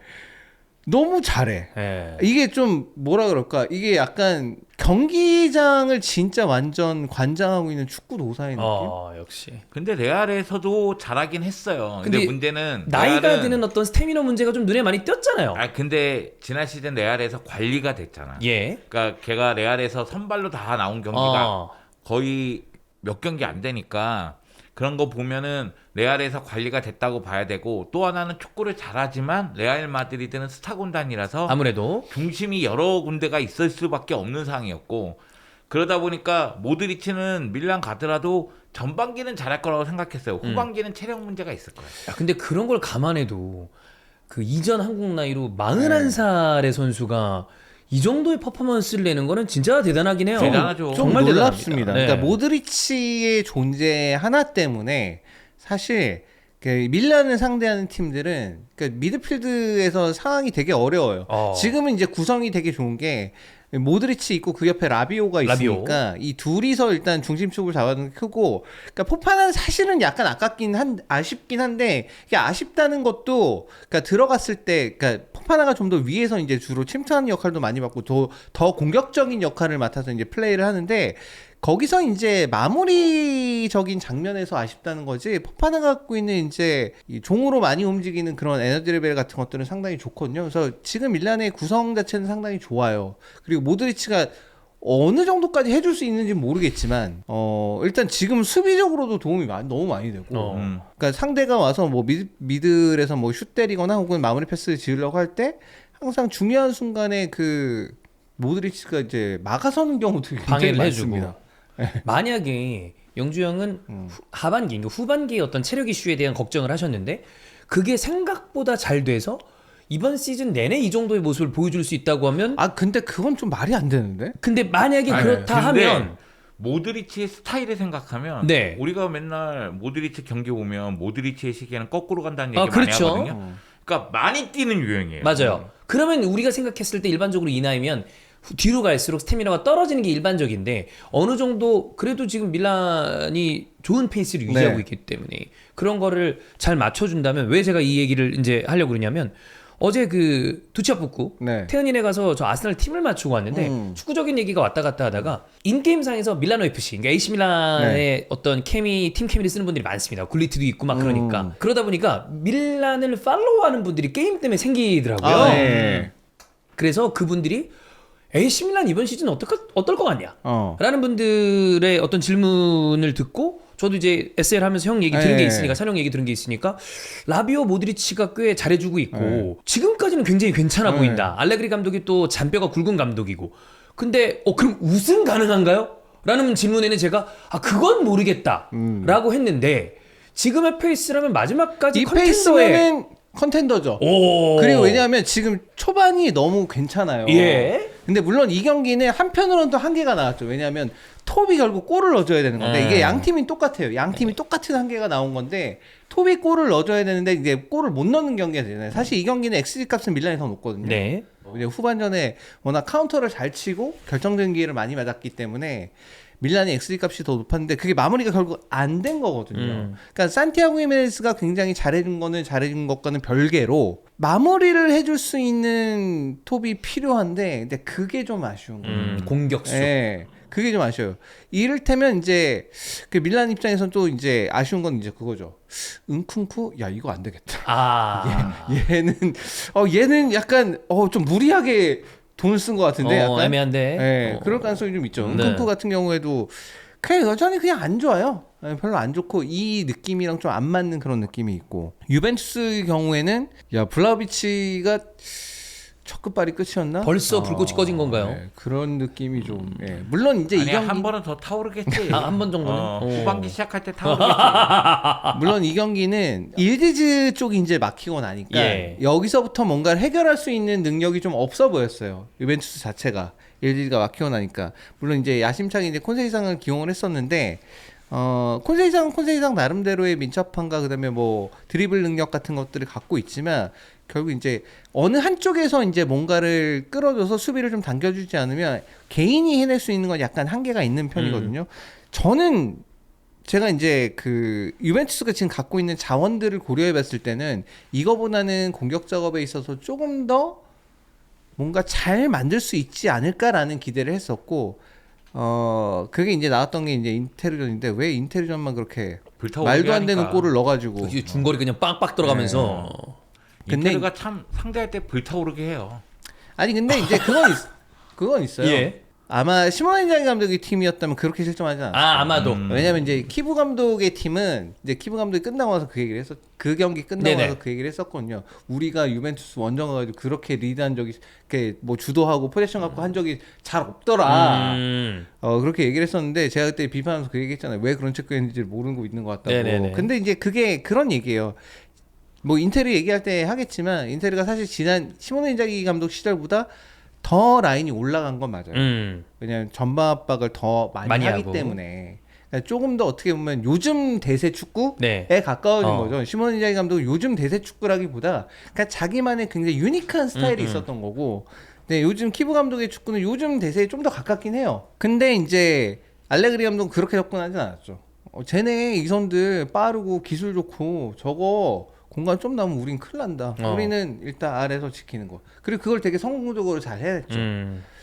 너무 잘해. 네. 이게 좀 뭐라 그럴까? 이게 약간 경기장을 진짜 완전 관장하고 있는 축구 도사의 느낌? 역시. 근데 레알에서도 잘하긴 했어요. 근데 문제는 나이가 드는 어떤 스태미너 문제가 좀 눈에 많이 띄었잖아요. 근데 지난 시즌 레알에서 관리가 됐잖아. 예. 그러니까 걔가 레알에서 선발로 다 나온 경기가 거의 몇 경기 안 되니까 그런 거 보면은 레알에서 관리가 됐다고 봐야 되고 또 하나는 축구를 잘하지만 레알 마드리드는 스타 군단이라서 아무래도 중심이 여러 군데가 있을 수밖에 없는 상황이었고 그러다 보니까 모드리치는 밀란 가더라도 전반기는 잘할 거라고 생각했어요. 후반기는 체력 문제가 있을 거예요. 근데 그런 걸 감안해도 그 이전 한국 나이로 41살의 선수가 이 정도의 퍼포먼스를 내는 거는 진짜 대단하긴 해요. 대단하죠. 정말 놀랍습니다. 네. 그러니까 모드리치의 존재 하나 때문에 사실 밀란을 상대하는 팀들은 그러니까 미드필드에서 상황이 되게 어려워요. 지금은 이제 구성이 되게 좋은 게 모드리치 있고 그 옆에 라비오가 있으니까 이 둘이서 일단 중심축을 잡아두는 게 크고, 그러니까 포파는 사실은 약간 아쉽긴 한데 이게 아쉽다는 것도 그러니까 들어갔을 때 그러니까 포파나가 좀 더 위에서 이제 주로 침투하는 역할도 많이 받고 더 공격적인 역할을 맡아서 이제 플레이를 하는데 거기서 이제 마무리적인 장면에서 아쉽다는 거지, 포파나가 갖고 있는 이제 이 종으로 많이 움직이는 그런 에너지 레벨 같은 것들은 상당히 좋거든요. 그래서 지금 밀란의 구성 자체는 상당히 좋아요. 그리고 모드리치가 어느 정도까지 해줄 수 있는지 모르겠지만 일단 지금 수비적으로도 도움이 너무 많이 되고 그러니까 상대가 와서 뭐 미들에서 뭐 슛 때리거나 혹은 마무리 패스 지으려고 할 때 항상 중요한 순간에 그 모드리치가 이제 막아서는 경우도 굉장히 방해를 많습니다. 만약에 영주 형은 하반기, 그러니까 후반기의 어떤 체력 이슈에 대한 걱정을 하셨는데 그게 생각보다 잘 돼서 이번 시즌 내내 이 정도의 모습을 보여줄 수 있다고 하면 근데 그건 좀 말이 안 되는데? 근데 만약에 그렇다 근데 하면 모드리치의 스타일을 생각하면 네. 우리가 맨날 모드리치 경기 보면 모드리치의 시기에는 거꾸로 간다는 얘기 많이 그렇죠. 하거든요. 그러니까 많이 뛰는 유형이에요. 맞아요. 그러면 우리가 생각했을 때 일반적으로 이 나이면 뒤로 갈수록 스태미나가 떨어지는 게 일반적인데 어느 정도 그래도 지금 밀란이 좋은 페이스를 유지하고 있기 때문에 그런 거를 잘 맞춰준다면, 왜 제가 이 얘기를 이제 하려고 그러냐면 어제 그 두치아프쿠 태연인에 가서 저 아스날 팀을 맞추고 왔는데 축구적인 얘기가 왔다 갔다 하다가 인게임상에서 밀라노 FC, 그러니까 AC 밀란의 어떤 팀 케미를 쓰는 분들이 많습니다. 굴리트도 있고 막 그러니까 그러다 보니까 밀란을 팔로우하는 분들이 게임 때문에 생기더라고요. 그래서 그분들이 AC 밀란 이번 시즌 어떨 것 같냐? 라는 분들의 어떤 질문을 듣고 저도 이제 SL 하면서 형 얘기 들은 게 있으니까, 찬영 얘기 들은 게 있으니까 라비오 모드리치가 꽤 잘해주고 있고 지금까지는 굉장히 괜찮아 보인다. 알레그리 감독이 또 잔뼈가 굵은 감독이고. 근데 그럼 우승 가능한가요? 라는 질문에는 제가 그건 모르겠다 라고 했는데 지금의 페이스라면 마지막까지 이 컨텐더에 페이스면은 컨텐더죠. 그리고 왜냐하면 지금 초반이 너무 괜찮아요. 근데 물론 이 경기는 한편으로는 또 한계가 나왔죠. 왜냐하면 톱이 결국 골을 넣어줘야 되는 건데 이게 양 팀이 똑같아요. 양 팀이 똑같은 한계가 나온 건데 톱이 골을 넣어줘야 되는데 이제 골을 못 넣는 경기가 되잖아요. 사실 이 경기는 XG 값은 밀란이 더 높거든요. 이제 후반전에 워낙 카운터를 잘 치고 결정적인 기회를 많이 맞았기 때문에 밀란의 XG 값이 더 높았는데 그게 마무리가 결국 안 된 거거든요. 그러니까 산티아고 히메네스가 굉장히 잘해준 것과는 별개로 마무리를 해줄 수 있는 톱이 필요한데 근데 그게 좀 아쉬운 거예요. 공격수. 그게 좀 아쉬워요. 이를테면 이제 그 밀란 입장에서는 또 이제 아쉬운 건 이제 그거죠. 은쿵쿠? 야 이거 안 되겠다. 얘는 약간 좀 무리하게 돈을 쓴 것 같은데 약간 애매한데 그럴 가능성이 좀 있죠. 은쿵쿠 같은 경우에도 그냥 여전히 그냥 안 좋아요. 별로 안 좋고 이 느낌이랑 좀 안 맞는 그런 느낌이 있고, 유벤투스의 경우에는 블라우비치가 첫 끝발이 끝이었나? 벌써 불꽃이 꺼진 건가요? 그런 느낌이 좀 물론 이제 이 경기 한 번은 더 타오르겠지. 한 번 정도는? 후반기 시작할 때 타오르겠지. 물론 이 경기는 일디즈 쪽이 이제 막히고 나니까 여기서부터 뭔가를 해결할 수 있는 능력이 좀 없어 보였어요. 유벤투스 자체가 일디즈가 막히고 나니까. 물론 이제 야심차게 이제 콘세이상을 기용을 했었는데 콘세이상 나름대로의 민첩함과 그다음에 뭐 드리블 능력 같은 것들을 갖고 있지만 결국 이제 어느 한쪽에서 이제 뭔가를 끌어줘서 수비를 좀 당겨주지 않으면 개인이 해낼 수 있는 건 약간 한계가 있는 편이거든요. 저는 제가 이제 그 유벤투스가 지금 갖고 있는 자원들을 고려해봤을 때는 이거보다는 공격 작업에 있어서 조금 더 뭔가 잘 만들 수 있지 않을까라는 기대를 했었고, 그게 이제 나왔던 게 이제 인테르전인데 왜 인테르전만 그렇게 말도 안 되는 골을 넣어가지고 중거리 그냥 빵빵 들어가면서. 인테르가 참 상대할 때 불타오르게 해요. 아니 근데 이제 그건 있어요. 아마 시모네 인자기 감독의 팀이었다면 그렇게 실점하지 않았어요. 아마도. 왜냐면 이제 키부 감독의 팀은 이제 키부 감독이 끝나고 나서 그 얘기를 그 경기 끝나고 나서 그 얘기를 했었거든요. 우리가 유벤투스 원정 가가지고 그렇게 리드한 적이 이렇게 뭐 주도하고 포지션 갖고 한 적이 잘 없더라. 그렇게 얘기를 했었는데 제가 그때 비판하면서 그 얘기했잖아요. 왜 그런 체크했는지 모르고 있는 것 같다고. 근데 이제 그게 그런 얘기예요. 뭐 인테르 얘기할 때 하겠지만 인테르가 사실 지난 시모네 인자기 감독 시절보다 더 라인이 올라간 건 맞아요. 왜냐하면 전방 압박을 더 많이 하기 하고. 때문에. 그러니까 조금 더 어떻게 보면 요즘 대세 축구에 네. 가까워진 거죠. 시몬 인자기 감독은 요즘 대세 축구라기보다 그러니까 자기만의 굉장히 유니크한 스타일이 있었던 거고, 네, 요즘 키브 감독의 축구는 요즘 대세에 좀 더 가깝긴 해요. 근데 이제 알레그리 감독은 그렇게 접근하진 않았죠. 쟤네 이 선들 빠르고 기술 좋고 저거 공간 좀 나면 우린 큰일 난다. 우리는 일단 아래에서 지키는 거. 그리고 그걸 되게 성공적으로 잘 해냈죠.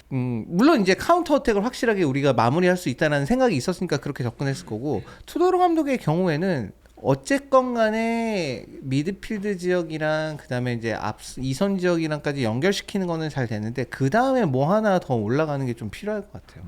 물론 이제 카운터 어택을 확실하게 우리가 마무리할 수 있다는 생각이 있었으니까 그렇게 접근했을 거고, 투도르 감독의 경우에는 어쨌건 간에 미드필드 지역이랑 그다음에 이제 앞 2선 지역이랑까지 연결시키는 거는 잘 됐는데 그다음에 뭐 하나 더 올라가는 게 좀 필요할 것 같아요.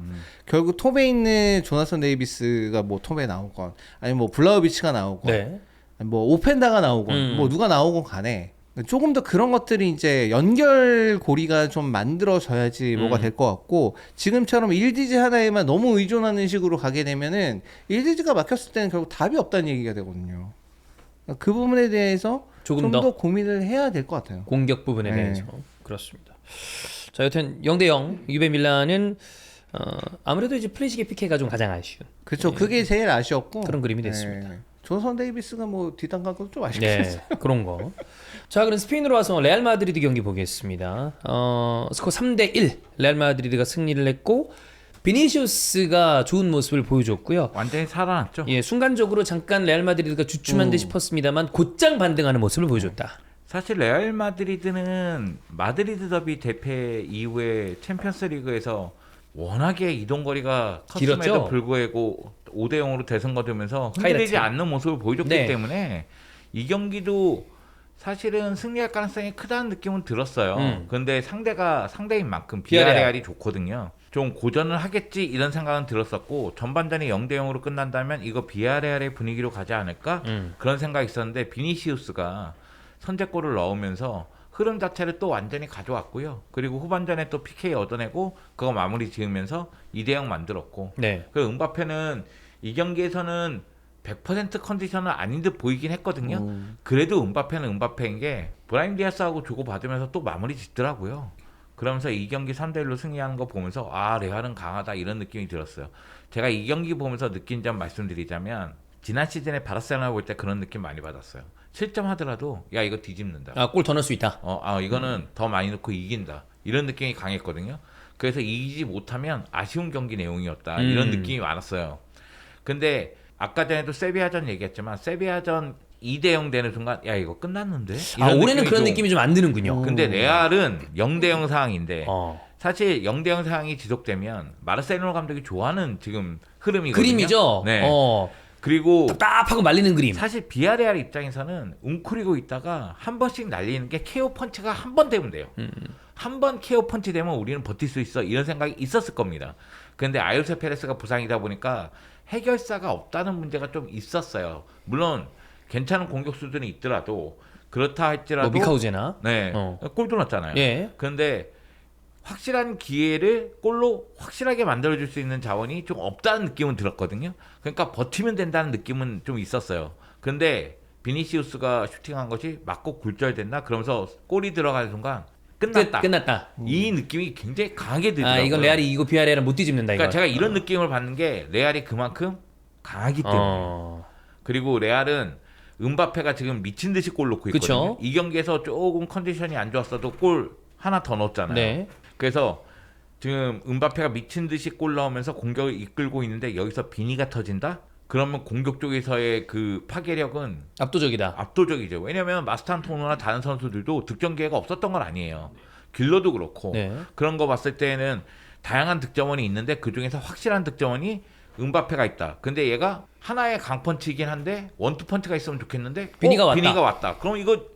결국 톱에 있는 조나선 데이비스가 뭐 톱에 나오건 아니면 뭐 블라우비치가 나오건 네. 뭐 오펜다가 나오건 뭐 누가 나오건 간에 조금 더 그런 것들이 이제 연결고리가 좀 만들어져야지 뭐가 될 것 같고, 지금처럼 1디지 하나에만 너무 의존하는 식으로 가게 되면은 1디지가 막혔을 때는 결국 답이 없다는 얘기가 되거든요. 그 부분에 대해서 조금 좀 더 더 고민을 해야 될 것 같아요. 공격 부분에 네. 대해서. 그렇습니다. 자, 여튼 0대0 유베 밀란은 아무래도 이제 플래시게 피케가 좀 가장 아쉬운 그렇죠. 그게 제일 아쉬웠고 그런 그림이 됐습니다. 조선 데이비스가 뭐 뒷담 간 것도 좀 아쉽겠어요. 네, 그런 거. 자, 그럼 스페인으로 와서 레알 마드리드 경기 보겠습니다. 스코어 3대1 레알 마드리드가 승리를 했고 비니시우스가 좋은 모습을 보여줬고요. 완전히 살아났죠. 예, 순간적으로 잠깐 레알 마드리드가 주춤한 듯 싶었습니다만 곧장 반등하는 모습을 보여줬다. 사실 레알 마드리드는 마드리드 더비 대패 이후에 챔피언스리그에서 워낙에 이동거리가 컸음에도 길었죠? 불구하고 5대 0으로 대승 거두면서 흔들리지 하이라이트. 않는 모습을 보여줬기 네. 때문에 이 경기도 사실은 승리할 가능성이 크다는 느낌은 들었어요. 근데 상대가 상대인 만큼 비아레알이 좋거든요. 좀 고전을 하겠지 이런 생각은 들었었고, 전반전이 0대 0으로 끝난다면 이거 비아레알의 분위기로 가지 않을까 그런 생각이 있었는데, 비니시우스가 선제골을 넣으면서 흐름 자체를 또 완전히 가져왔고요. 그리고 후반전에 또 PK 얻어내고 그거 마무리 지으면서 2대 0 만들었고, 네. 그 음바페는 이 경기에서는 100% 컨디션은 아닌 듯 보이긴 했거든요. 그래도 음바페는 음바페인 게 브라임 디아스하고 주고받으면서 또 마무리 짓더라고요. 그러면서 이 경기 3대1로 승리하는 거 보면서 아, 레알은 강하다 이런 느낌이 들었어요. 제가 이 경기 보면서 느낀 점 말씀드리자면, 지난 시즌에 바르셀로나 볼 때 그런 느낌 많이 받았어요. 실점하더라도 야, 이거 뒤집는다. 아, 골 더 넣을 수 있다. 이거는 더 많이 넣고 이긴다. 이런 느낌이 강했거든요. 그래서 이기지 못하면 아쉬운 경기 내용이었다. 이런 느낌이 많았어요. 근데 아까 전에도 세비야전 얘기했지만, 세비야전 2대 0 되는 순간 야, 이거 끝났는데? 아, 이런 올해는 그런 좀- 느낌이 좀 안 드는군요. 근데 레알은 0대 0 상황인데 사실 0대 0 상황이 지속되면 마르세로나 감독이 좋아하는 지금 흐름이거든요. 그림이죠. 네. 그리고 답답하고 말리는 그림. 사실 비아레알 입장에서는 웅크리고 있다가 한 번씩 날리는 게 KO 펀치가 한 번 되면 돼요. 한 번 KO 펀치 되면 우리는 버틸 수 있어, 이런 생각이 있었을 겁니다. 근데 아요세 페레스가 부상이다 보니까 해결사가 없다는 문제가 좀 있었어요. 물론 괜찮은 공격 수준이 있더라도, 그렇다 할지라도 뭐 미카우제나. 네, 골도 넣었잖아요. 예. 그런데 확실한 기회를 골로 확실하게 만들어줄 수 있는 자원이 좀 없다는 느낌은 들었거든요. 그러니까 버티면 된다는 느낌은 좀 있었어요. 근데 비니시우스가 슈팅한 것이 맞고 굴절됐나? 그러면서 골이 들어가는 순간 끝났다. 끝났다. 이 느낌이 굉장히 강하게 들더라고요. 아, 이건 레알이 이거 비아레알은 못 뒤집는다 이거. 그러니까 제가 이런 느낌을 받는 게 레알이 그만큼 강하기 때문에. 그리고 레알은 음바페가 지금 미친 듯이 골 넣고 있거든요. 그쵸? 이 경기에서 조금 컨디션이 안 좋았어도 골 하나 더 넣었잖아요. 네. 그래서 지금 음바페가 미친 듯이 골 넣으면서 공격을 이끌고 있는데 여기서 비니가 터진다? 그러면 공격 쪽에서의 그 파괴력은 압도적이다. 압도적이죠. 왜냐하면 마스탄토노나 다른 선수들도 득점 기회가 없었던 건 아니에요. 길러도 그렇고. 네. 그런 거 봤을 때는 다양한 득점원이 있는데 그중에서 확실한 득점원이 음바페가 있다. 근데 얘가 하나의 강펀치이긴 한데 원투펀치가 있으면 좋겠는데 비니가 왔다. 비니가 왔다. 그럼 이거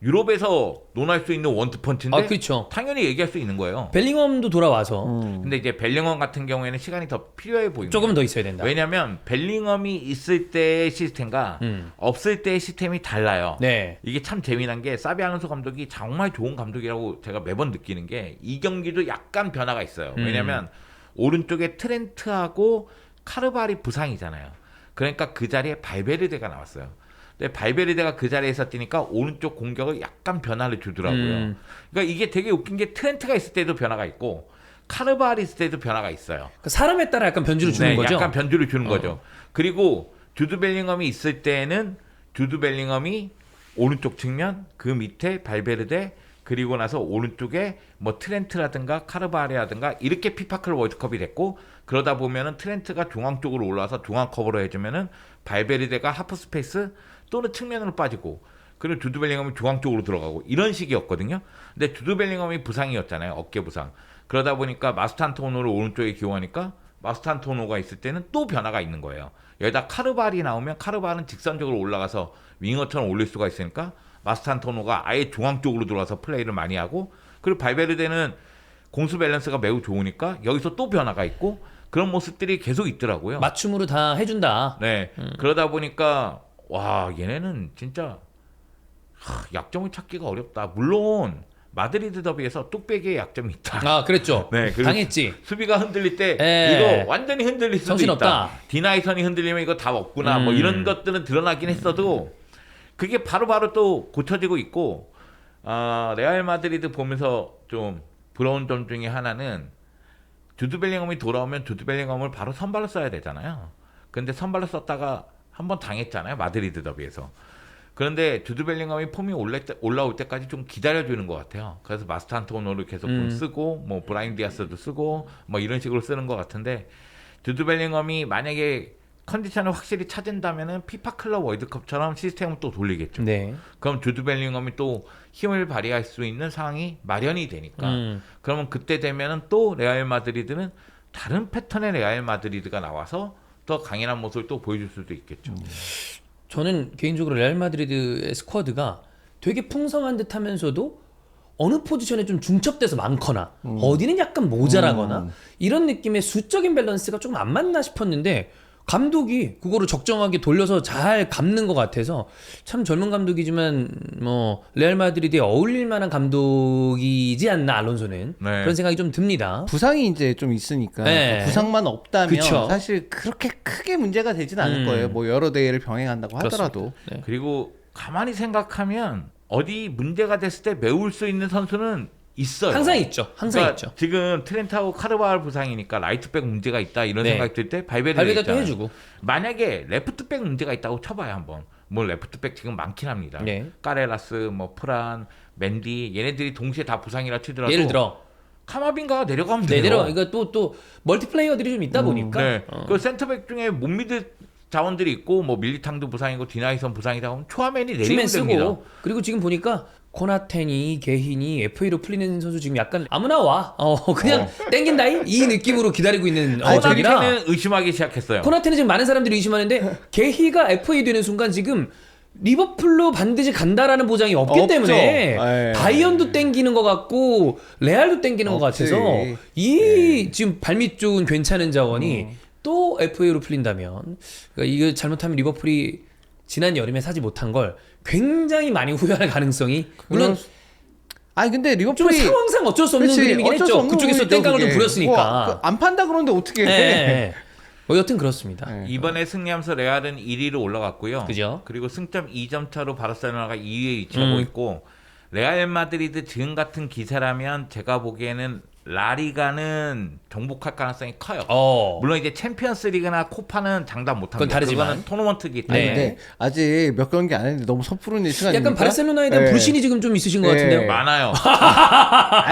유럽에서 논할 수 있는 원투펀치인데 아, 그렇죠. 당연히 얘기할 수 있는 거예요. 벨링엄도 돌아와서 근데 이제 벨링엄 같은 경우에는 시간이 더 필요해 보입니다. 조금 더 있어야 된다. 왜냐하면 벨링엄이 있을 때의 시스템과 없을 때의 시스템이 달라요. 네. 이게 참 재미난 게 사비 알론소 감독이 정말 좋은 감독이라고 제가 매번 느끼는 게, 이 경기도 약간 변화가 있어요. 왜냐하면 오른쪽에 트렌트하고 카르발이 부상이잖아요. 그러니까 그 자리에 발베르데가 나왔어요. 근데 발베르데가 그 자리에서 뛰니까 오른쪽 공격을 약간 변화를 주더라고요. 그러니까 이게 되게 웃긴 게 트렌트가 있을 때도 변화가 있고 카르바알이 있을 때도 변화가 있어요. 그 사람에 따라 약간 변주를 주는 네, 거죠. 약간 변주를 주는 거죠. 그리고 주드 벨링엄이 있을 때는 주드 벨링엄이 오른쪽 측면, 그 밑에 발베르데, 그리고 나서 오른쪽에 뭐 트렌트라든가 카르바알이라든가 이렇게 피파클 월드컵이 됐고, 그러다 보면은 트렌트가 중앙 쪽으로 올라와서 중앙 커버로 해주면은 발베르데가 하프 스페이스 또는 측면으로 빠지고, 그리고 주드 벨링엄이 중앙 쪽으로 들어가고 이런 식이었거든요. 근데 주드 벨링엄이 부상이었잖아요. 어깨 부상. 그러다 보니까 마스탄토노를 오른쪽에 기용하니까 마스탄토노가 있을 때는 또 변화가 있는 거예요. 여기다 카르바알이 나오면 카르바알은 직선적으로 올라가서 윙어처럼 올릴 수가 있으니까 마스탄토노가 아예 중앙 쪽으로 들어와서 플레이를 많이 하고, 그리고 발베르데는 공수 밸런스가 매우 좋으니까 여기서 또 변화가 있고, 그런 모습들이 계속 있더라고요. 맞춤으로 다 해준다. 네. 그러다 보니까 와, 얘네는 진짜 약점을 찾기가 어렵다. 물론 마드리드 더비에서 뚝배기의 약점이 있다. 아, 그랬죠. 네, 그리고 당했지. 수비가 흔들릴 때 예. 이거 완전히 흔들릴 수도 정신없다. 있다. 디나이선이 흔들리면 이거 답 없구나. 뭐 이런 것들은 드러나긴 했어도 그게 바로바로 또 고쳐지고 있고, 레알 마드리드 보면서 좀 부러운 점 중에 하나는 주드 벨링엄이 돌아오면 주드 벨링엄을 바로 선발로 써야 되잖아요. 근데 선발로 썼다가 한번 당했잖아요. 마드리드 더비에서. 그런데 주드 벨링엄이 폼이 올라올 때까지 좀 기다려주는 것 같아요. 그래서 마스탄토노를 계속 좀 쓰고, 뭐 브라임 디아스도 쓰고, 뭐 이런 식으로 쓰는 것 같은데, 주드 벨링엄이 만약에 컨디션을 확실히 찾은다면은 피파 클럽 월드컵처럼 시스템을 또 돌리겠죠. 네. 그럼 주드 벨링엄이 또 힘을 발휘할 수 있는 상황이 마련이 되니까, 그러면 그때 되면은 또 레알 마드리드는 다른 패턴의 레알 마드리드가 나와서 더 강인한 모습을 또 보여줄 수도 있겠죠. 저는 개인적으로 레알 마드리드의 스쿼드가 되게 풍성한 듯 하면서도 어느 포지션에 좀 중첩돼서 많거나 어디는 약간 모자라거나 이런 느낌의 수적인 밸런스가 조금 안 맞나 싶었는데, 감독이 그거를 적정하게 돌려서 잘 감는 것 같아서 참 젊은 감독이지만 뭐 레알 마드리드에 어울릴 만한 감독이지 않나, 알론소는. 네. 그런 생각이 좀 듭니다. 부상이 이제 좀 있으니까 네. 부상만 없다면 그쵸. 사실 그렇게 크게 문제가 되진 않을 거예요. 뭐 여러 대회를 병행한다고 하더라도. 네. 그리고 가만히 생각하면 어디 문제가 됐을 때 메울 수 있는 선수는 있어요. 항상 있죠. 항상 그러니까 있죠. 지금 트렌트하고 카르바알 부상이니까 라이트백 문제가 있다 이런 네. 생각이 들 때 발베르데 발베르데 또 해주고. 만약에 레프트백 문제가 있다고 쳐봐요 한번. 뭐 레프트백 지금 많긴 합니다. 네. 까레라스, 뭐 프란, 맨디 얘네들이 동시에 다 부상이라 치더라도 예를 들어 카마빈가가 내려가면 돼요. 내려 이거 또 멀티플레이어들이 좀 있다 보니까. 네. 그 센터백 중에 못 믿을 자원들이 있고, 뭐 밀리탕도 부상이고 디나이선 부상이다 하면 초하맨이 큐맨 내리면 쓰고. 됩니다. 그리고 지금 보니까 코나텐이 게힌이 FA로 풀리는 선수 지금 약간 아무나 와. 그냥 땡긴다이 이 느낌으로 기다리고 있는 적이라. 코나테는 의심하기 시작했어요. 코나텐은 지금 많은 사람들이 의심하는데 게히가 FA 되는 순간 지금 리버풀로 반드시 간다라는 보장이 없기 없죠. 때문에 에이. 바이언도 땡기는 것 같고 레알도 땡기는 것 없지. 같아서 이 지금 발밑 좋은 괜찮은 자원이 또 FA로 풀린다면, 그러니까 이거 잘못하면 리버풀이 지난 여름에 사지 못한 걸 굉장히 많이 후회할 가능성이, 물론 아니 근데 좀 리버풀이 상황상 어쩔 수 없는 그치, 그림이긴 어쩔 수 했죠. 없는 그쪽에서 부분이죠, 땡깡을 좀 그게. 부렸으니까. 뭐, 안 판다 그러는데 어떻게 해? 네. 뭐 여튼 그렇습니다. 네. 이번에 승리하면서 레알은 1위로 올라갔고요. 그죠? 그리고 승점 2점 차로 바르셀로나가 2위에 위치하고 있고, 레알 마드리드 지금 같은 기세라면 제가 보기에는 라리가는 정복할 가능성이 커요. 물론 이제 챔피언스 리그나 코파는 장담 못합니다. 그건 다르지만. 그거는 토너먼트이기 네. 때문에. 근데 아직 몇 경기 안 했는데 너무 섣부른 시간이니까. 약간 바르셀로나에 대한 불신이 지금 좀 있으신 것 네. 같은데요. 많아요.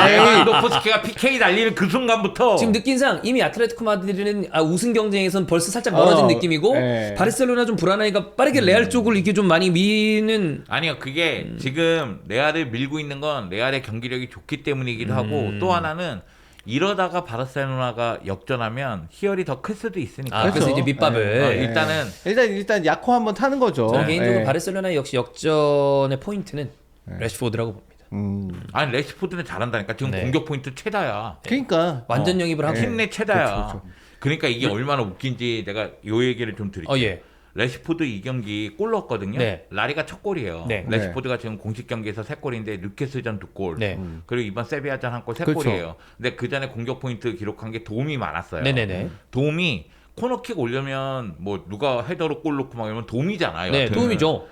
레반도프스키가 PK 날리는 그 순간부터 지금 느낀상 이미 아틀레티코 마드리드는 우승 경쟁에선 벌써 살짝 멀어진 느낌이고, 네. 바르셀로나 좀 불안하니까 빠르게 레알 쪽을 이렇게 좀 많이 미는. 아니요, 그게 지금 레알을 밀고 있는 건 레알의 경기력이 좋기 때문이기도 하고, 또 하나는 이러다가 바르셀로나가 역전하면 희열이 더 클 수도 있으니까. 그래서 그렇죠. 이제 밑밥을. 일단은 일단 약호 한번 타는 거죠. 저 개인적으로 네. 바르셀로나의 역시 역전의 포인트는 레시포드라고 봅니다. 아니 레시포드는 잘한다니까. 지금 네. 공격 포인트 최다야. 그러니까 완전 영입을 하고. 팀 내 최다야. 그렇죠. 그러니까 이게 얼마나 웃긴지 내가 요 얘기를 좀 드릴게요. 예. 레시포드 이 경기 골 넣었거든요. 네. 라리가 첫 골이에요. 네. 레시포드가 지금 공식 경기에서 3골인데 뉴캐슬전 2골. 네. 그리고 이번 세비야전 1골 그렇죠. 3골이에요. 근데 그 전에 공격 포인트 기록한 게 도움이 많았어요. 네네네. 도움이 코너킥 올려면 뭐 누가 헤더로 골 넣고 막 이러면 도움이잖아요. 네, 여튼. 도움이죠.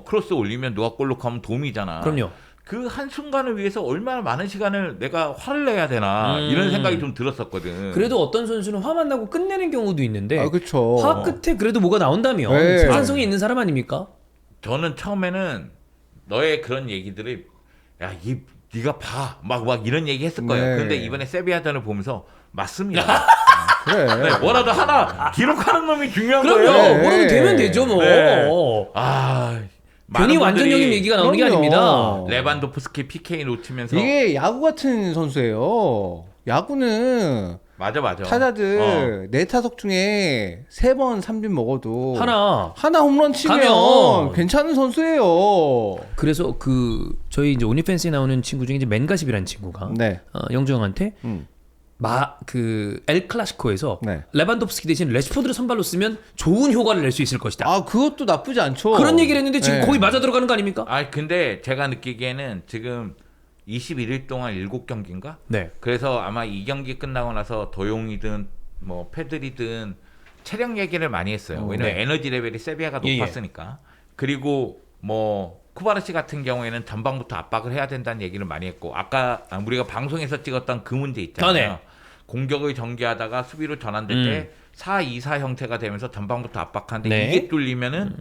크로스 올리면 누가 골 넣고 하면 도움이잖아. 그럼요. 그 한순간을 위해서 얼마나 많은 시간을 내가 화를 내야 되나 이런 생각이 좀 들었었거든. 그래도 어떤 선수는 화만 나고 끝내는 경우도 있는데 아, 그쵸. 화 끝에 그래도 뭐가 나온다면 네. 생산성이 있는 사람 아닙니까? 저는 처음에는 너의 그런 얘기들을 야, 네가 봐. 막 이런 얘기 했을 거예요. 네. 근데 이번에 세비야전을 보면서 맞습니다. 그래. 네, 뭐라도 하나 기록하는 놈이 중요한 그럼요. 거예요. 네. 뭐라도 되면 되죠 뭐. 네. 아, 괜히 많은 분들이 완전형님 얘기가 나오는 게 그럼요. 아닙니다. 레반도프스키 PK 놓치면서 이게 야구 같은 선수예요. 야구는 맞아. 타자들 네 타석 중에 3번 3진 먹어도 하나 홈런 치면 가면. 괜찮은 선수예요. 그래서 그 저희 이제 오니팬스에 나오는 친구 중에 이제 맨가십이라는 친구가 네. 영주 형한테 음. 그 엘 클라시코에서 네. 레반도프스키 대신 레시포드를 선발로 쓰면 좋은 효과를 낼 수 있을 것이다. 아, 그것도 나쁘지 않죠. 그런 얘기를 했는데 지금 네. 거의 맞아 들어가는 거 아닙니까? 아, 근데 제가 느끼기에는 지금 21일 동안 7경기인가? 네. 그래서 아마 이 경기 끝나고 나서 도용이든 뭐 패들이든 체력 얘기를 많이 했어요. 왜냐면 네. 에너지 레벨이 세비야가 예, 예. 높았으니까. 그리고 뭐 쿠바르시 같은 경우에는 전방부터 압박을 해야 된다는 얘기를 많이 했고, 아까 우리가 방송에서 찍었던 그 문제 있잖아요. 네. 공격을 전개하다가 수비로 전환될 때 4-2-4 형태가 되면서 전방부터 압박하는데 네. 이게 뚫리면은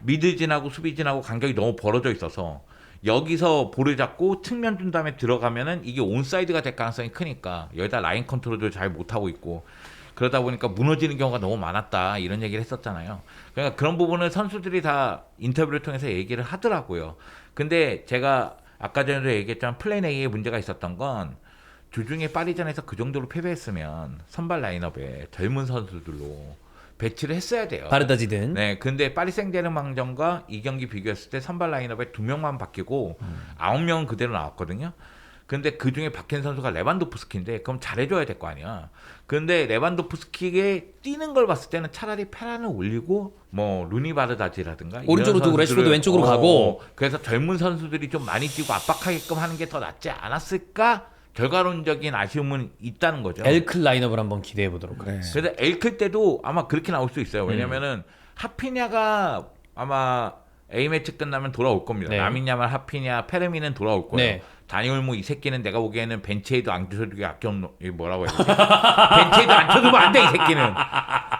미드진하고 수비진하고 간격이 너무 벌어져 있어서 여기서 볼을 잡고 측면 준 다음에 들어가면은 이게 온사이드가 될 가능성이 크니까 여기다 라인 컨트롤도 잘 못하고 있고 그러다 보니까 무너지는 경우가 너무 많았다 이런 얘기를 했었잖아요. 그러니까 그런 부분을 선수들이 다 인터뷰를 통해서 얘기를 하더라고요. 근데 제가 아까 전에도 얘기했지만 플랜 A에 문제가 있었던 건 주중에 파리전에서 그 정도로 패배했으면 선발 라인업에 젊은 선수들로 배치를 했어야 돼요. 바르다지든. 네, 근데 파리 생제르맹전과 이 경기 비교했을 때 선발 라인업에 2명만 바뀌고 9명은 그대로 나왔거든요. 근데 그 중에 박힌 선수가 레반도프스키인데 그럼 잘해줘야 될 거 아니야. 근데 레반도프스키에 뛰는 걸 봤을 때는 차라리 페란을 올리고 뭐 루니 바르다지라든가 오른쪽으로 두고 레시포드 왼쪽으로 가고. 그래서 젊은 선수들이 좀 많이 뛰고 압박하게끔 하는 게 더 낫지 않았을까? 결과론적인 아쉬움은 있다는 거죠. 엘클 라인업을 한번 기대해 보도록 네. 하겠습니다. 그래서 엘클 때도 아마 그렇게 나올 수 있어요. 왜냐면은 하피냐가 아마 A매치 끝나면 돌아올 겁니다. 네. 라민야말, 하피냐, 페르미는 돌아올 거예요. 네. 다니올모 이 새끼는 내가 보기에는 벤치에도 안 쳐두기 아껴 이게 뭐라고 해야 되지? 벤치에도 안 쳐두면 안 돼 이 새끼는.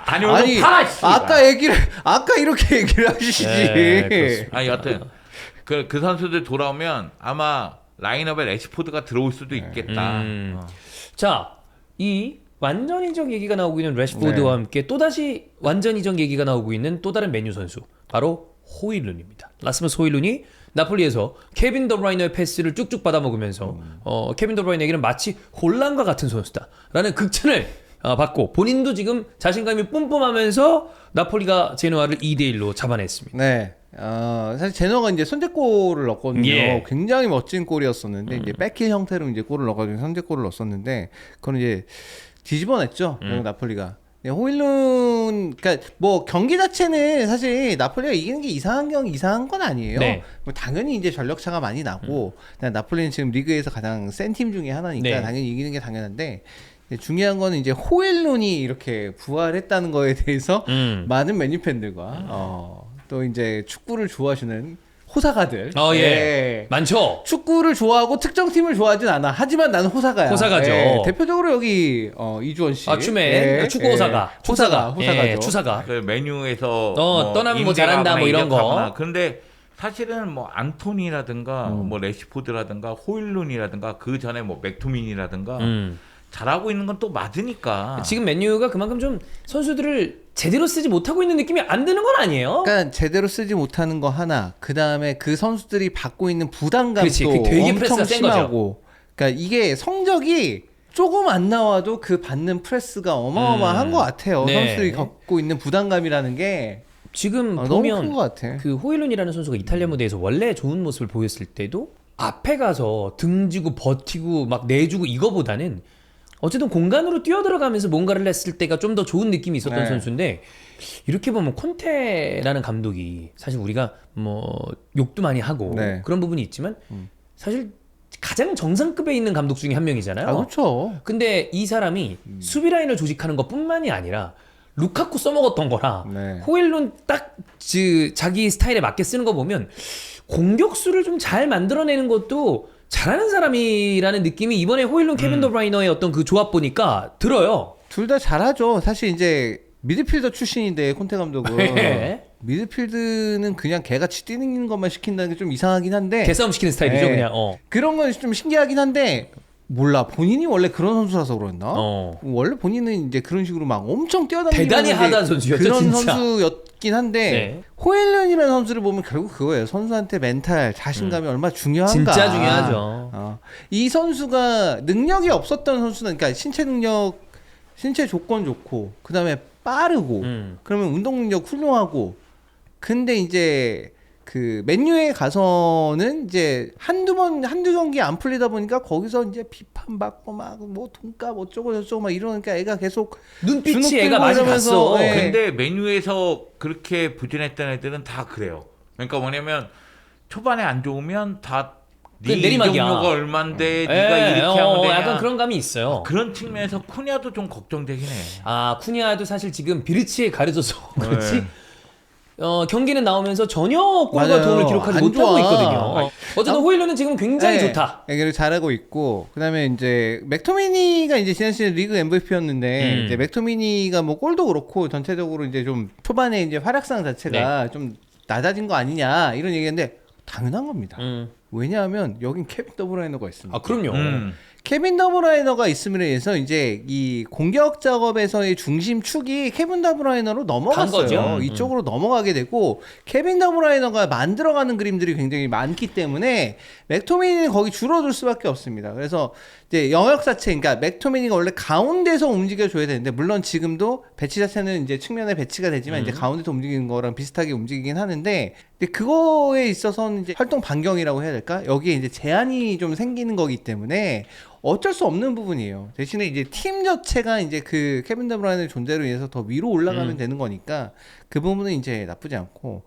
다니올모 아니, 팔아 씨. 아까 이렇게 얘기를 하시지. 네, 그렇습니다. 아니 여튼 그 선수들 돌아오면 아마 라인업에 레시포드가 들어올 수도 있겠다. 어. 자, 이 완전 이적 얘기가 나오고 있는 레시포드와 함께 또다시 완전 이적 얘기가 나오고 있는 또 다른 메뉴 선수 바로 호일룬입니다. 라스무스 호일룬이 나폴리에서 케빈 더브라이너의 패스를 쭉쭉 받아먹으면서 케빈 더브라이너에게는 마치 혼란과 같은 선수다라는 극찬을 받고 본인도 지금 자신감이 뿜뿜하면서 나폴리가 제노아를 2대1로 잡아냈습니다. 네. 사실 제너가 이제 선제골을 넣었거든요. 예. 굉장히 멋진 골이었었는데 이제 백힐 형태로 이제 골을 넣어가지고 선제골을 넣었었는데 그건 이제 뒤집어냈죠. 나폴리가. 네, 호일룬, 그러니까 뭐 경기 자체는 사실 나폴리가 이기는 게 이상한 건 아니에요. 네. 뭐 당연히 이제 전력 차가 많이 나고 나폴리는 지금 리그에서 가장 센 팀 중에 하나니까 네. 당연히 이기는 게 당연한데. 중요한 거는 이제 호일룬이 이렇게 부활했다는 거에 대해서 많은 맨유 팬들과 또 이제 축구를 좋아하시는 호사가들. 예. 많죠. 축구를 좋아하고 특정 팀을 좋아하진 않아. 하지만 나는 호사가야. 호사가죠. 예. 대표적으로 여기 이주원 씨. 추맨 축구 호사가. 호사가죠. 예, 추사가. 그 메뉴에서 떠나면 뭐 잘한다 뭐 이런 거. 그런데 사실은 뭐 안토니라든가 뭐 레시포드라든가 호일룬이라든가 그 전에 뭐 맥토민이라든가 잘하고 있는 건 또 맞으니까. 지금 맨유가 그만큼 좀 선수들을 제대로 쓰지 못하고 있는 느낌이 안 드는 건 아니에요. 그러니까 제대로 쓰지 못하는 거 하나. 그 다음에 그 선수들이 받고 있는 부담감도 그렇지, 되게 엄청 프레스가 센 심하고. 그러니까 이게 성적이 조금 안 나와도 그 받는 프레스가 어마어마한 것 같아요. 네. 선수들이 갖고 있는 부담감이라는 게 지금 너무 큰 보면 것 같아. 그 호일룬이라는 선수가 이탈리아 무대에서 원래 좋은 모습을 보였을 때도 앞에 가서 등지고 버티고 막 내주고 이거보다는 어쨌든 공간으로 뛰어들어가면서 뭔가를 했을 때가 좀 더 좋은 느낌이 있었던 네. 선수인데 이렇게 보면 콘테라는 감독이 사실 우리가 뭐 욕도 많이 하고 네. 그런 부분이 있지만 사실 가장 정상급에 있는 감독 중에 한 명이잖아요. 그렇죠. 근데 이 사람이 수비 라인을 조직하는 것뿐만이 아니라 루카쿠 써먹었던 거라 네. 호일룬 딱 자기 스타일에 맞게 쓰는 거 보면 공격수를 좀 잘 만들어내는 것도 잘하는 사람이라는 느낌이 이번에 호일룬 케빈 더브라이너의 어떤 그 조합 보니까 들어요. 둘 다 잘하죠. 사실 이제 미드필더 출신인데 콘테 감독은 네. 미드필드는 그냥 개같이 뛰는 것만 시킨다는 게 좀 이상하긴 한데 개싸움 시키는 스타일이죠, 네. 그냥. 그런 건 좀 신기하긴 한데 몰라 본인이 원래 그런 선수라서 그랬나? 어. 원래 본인은 이제 그런 식으로 막 엄청 뛰어다니는 대단히 하단 선수였죠, 그런 진짜. 선수였긴 한데 네. 호일런이라는 선수를 보면 결국 그거예요. 선수한테 멘탈, 자신감이 얼마나 중요한가. 진짜 중요하죠. 이 선수가 능력이 없었던 선수는 그러니까 신체 조건 좋고 그다음에 빠르고 그러면 운동 능력 훌륭하고 근데 이제 그 맨유에 가서는 이제 한두 경기 안 풀리다 보니까 거기서 이제 비판받고 막 뭐 돈값 어쩌고 저쩌고 막 이러니까 애가 계속 눈빛이 주눅 애가 들고 많이 이러면서, 갔어. 예. 근데 메뉴에서 그렇게 부진했던 애들은 다 그래요. 그러니까 뭐냐면 초반에 안 좋으면 다 그 네 내리막이야. 이적료가 얼만데 네가 이렇게 하면 되냐. 약간 그런 감이 있어요. 그런 측면에서 쿠냐도 좀 걱정되긴 해. 쿠니아도 사실 지금 비르치에 가려져서 그렇지. 네. 경기는 나오면서 전혀 골과 맞아요. 도움을 기록하지 안 못하고 좋아. 있거든요. 어쨌든 호일런은 지금 굉장히 네. 좋다. 그리고 잘하고 있고 그다음에 이제 맥토미니가 이제 지난 시즌 리그 MVP였는데 이제 맥토미니가 뭐 골도 그렇고 전체적으로 이제 좀 초반에 이제 활약상 자체가 좀 낮아진 거 아니냐 이런 얘기인데 당연한 겁니다. 왜냐하면 여긴 케빈 더브라이너가 있습니다. 그럼요. 케빈 더브라이너가 있음으로 해서 이제 이 공격 작업에서의 중심축이 케빈 더브라이너로 넘어갔어요. 거죠. 이쪽으로 넘어가게 되고 케빈 더브라이너가 만들어가는 그림들이 굉장히 많기 때문에 맥토미니는 거기 줄어들 수밖에 없습니다. 그래서 이제 영역 자체, 그러니까 맥토미니가 원래 가운데서 움직여줘야 되는데 물론 지금도 배치 자체는 이제 측면에 배치가 되지만 이제 가운데서 움직이는 거랑 비슷하게 움직이긴 하는데 근데 그거에 있어서는 이제 활동 반경이라고 해야 될까? 여기에 이제 제한이 좀 생기는 거기 때문에 어쩔 수 없는 부분이에요. 대신에 이제 팀 자체가 이제 그 케빈 더브라이너의 존재로 인해서 더 위로 올라가면 되는 거니까 그 부분은 이제 나쁘지 않고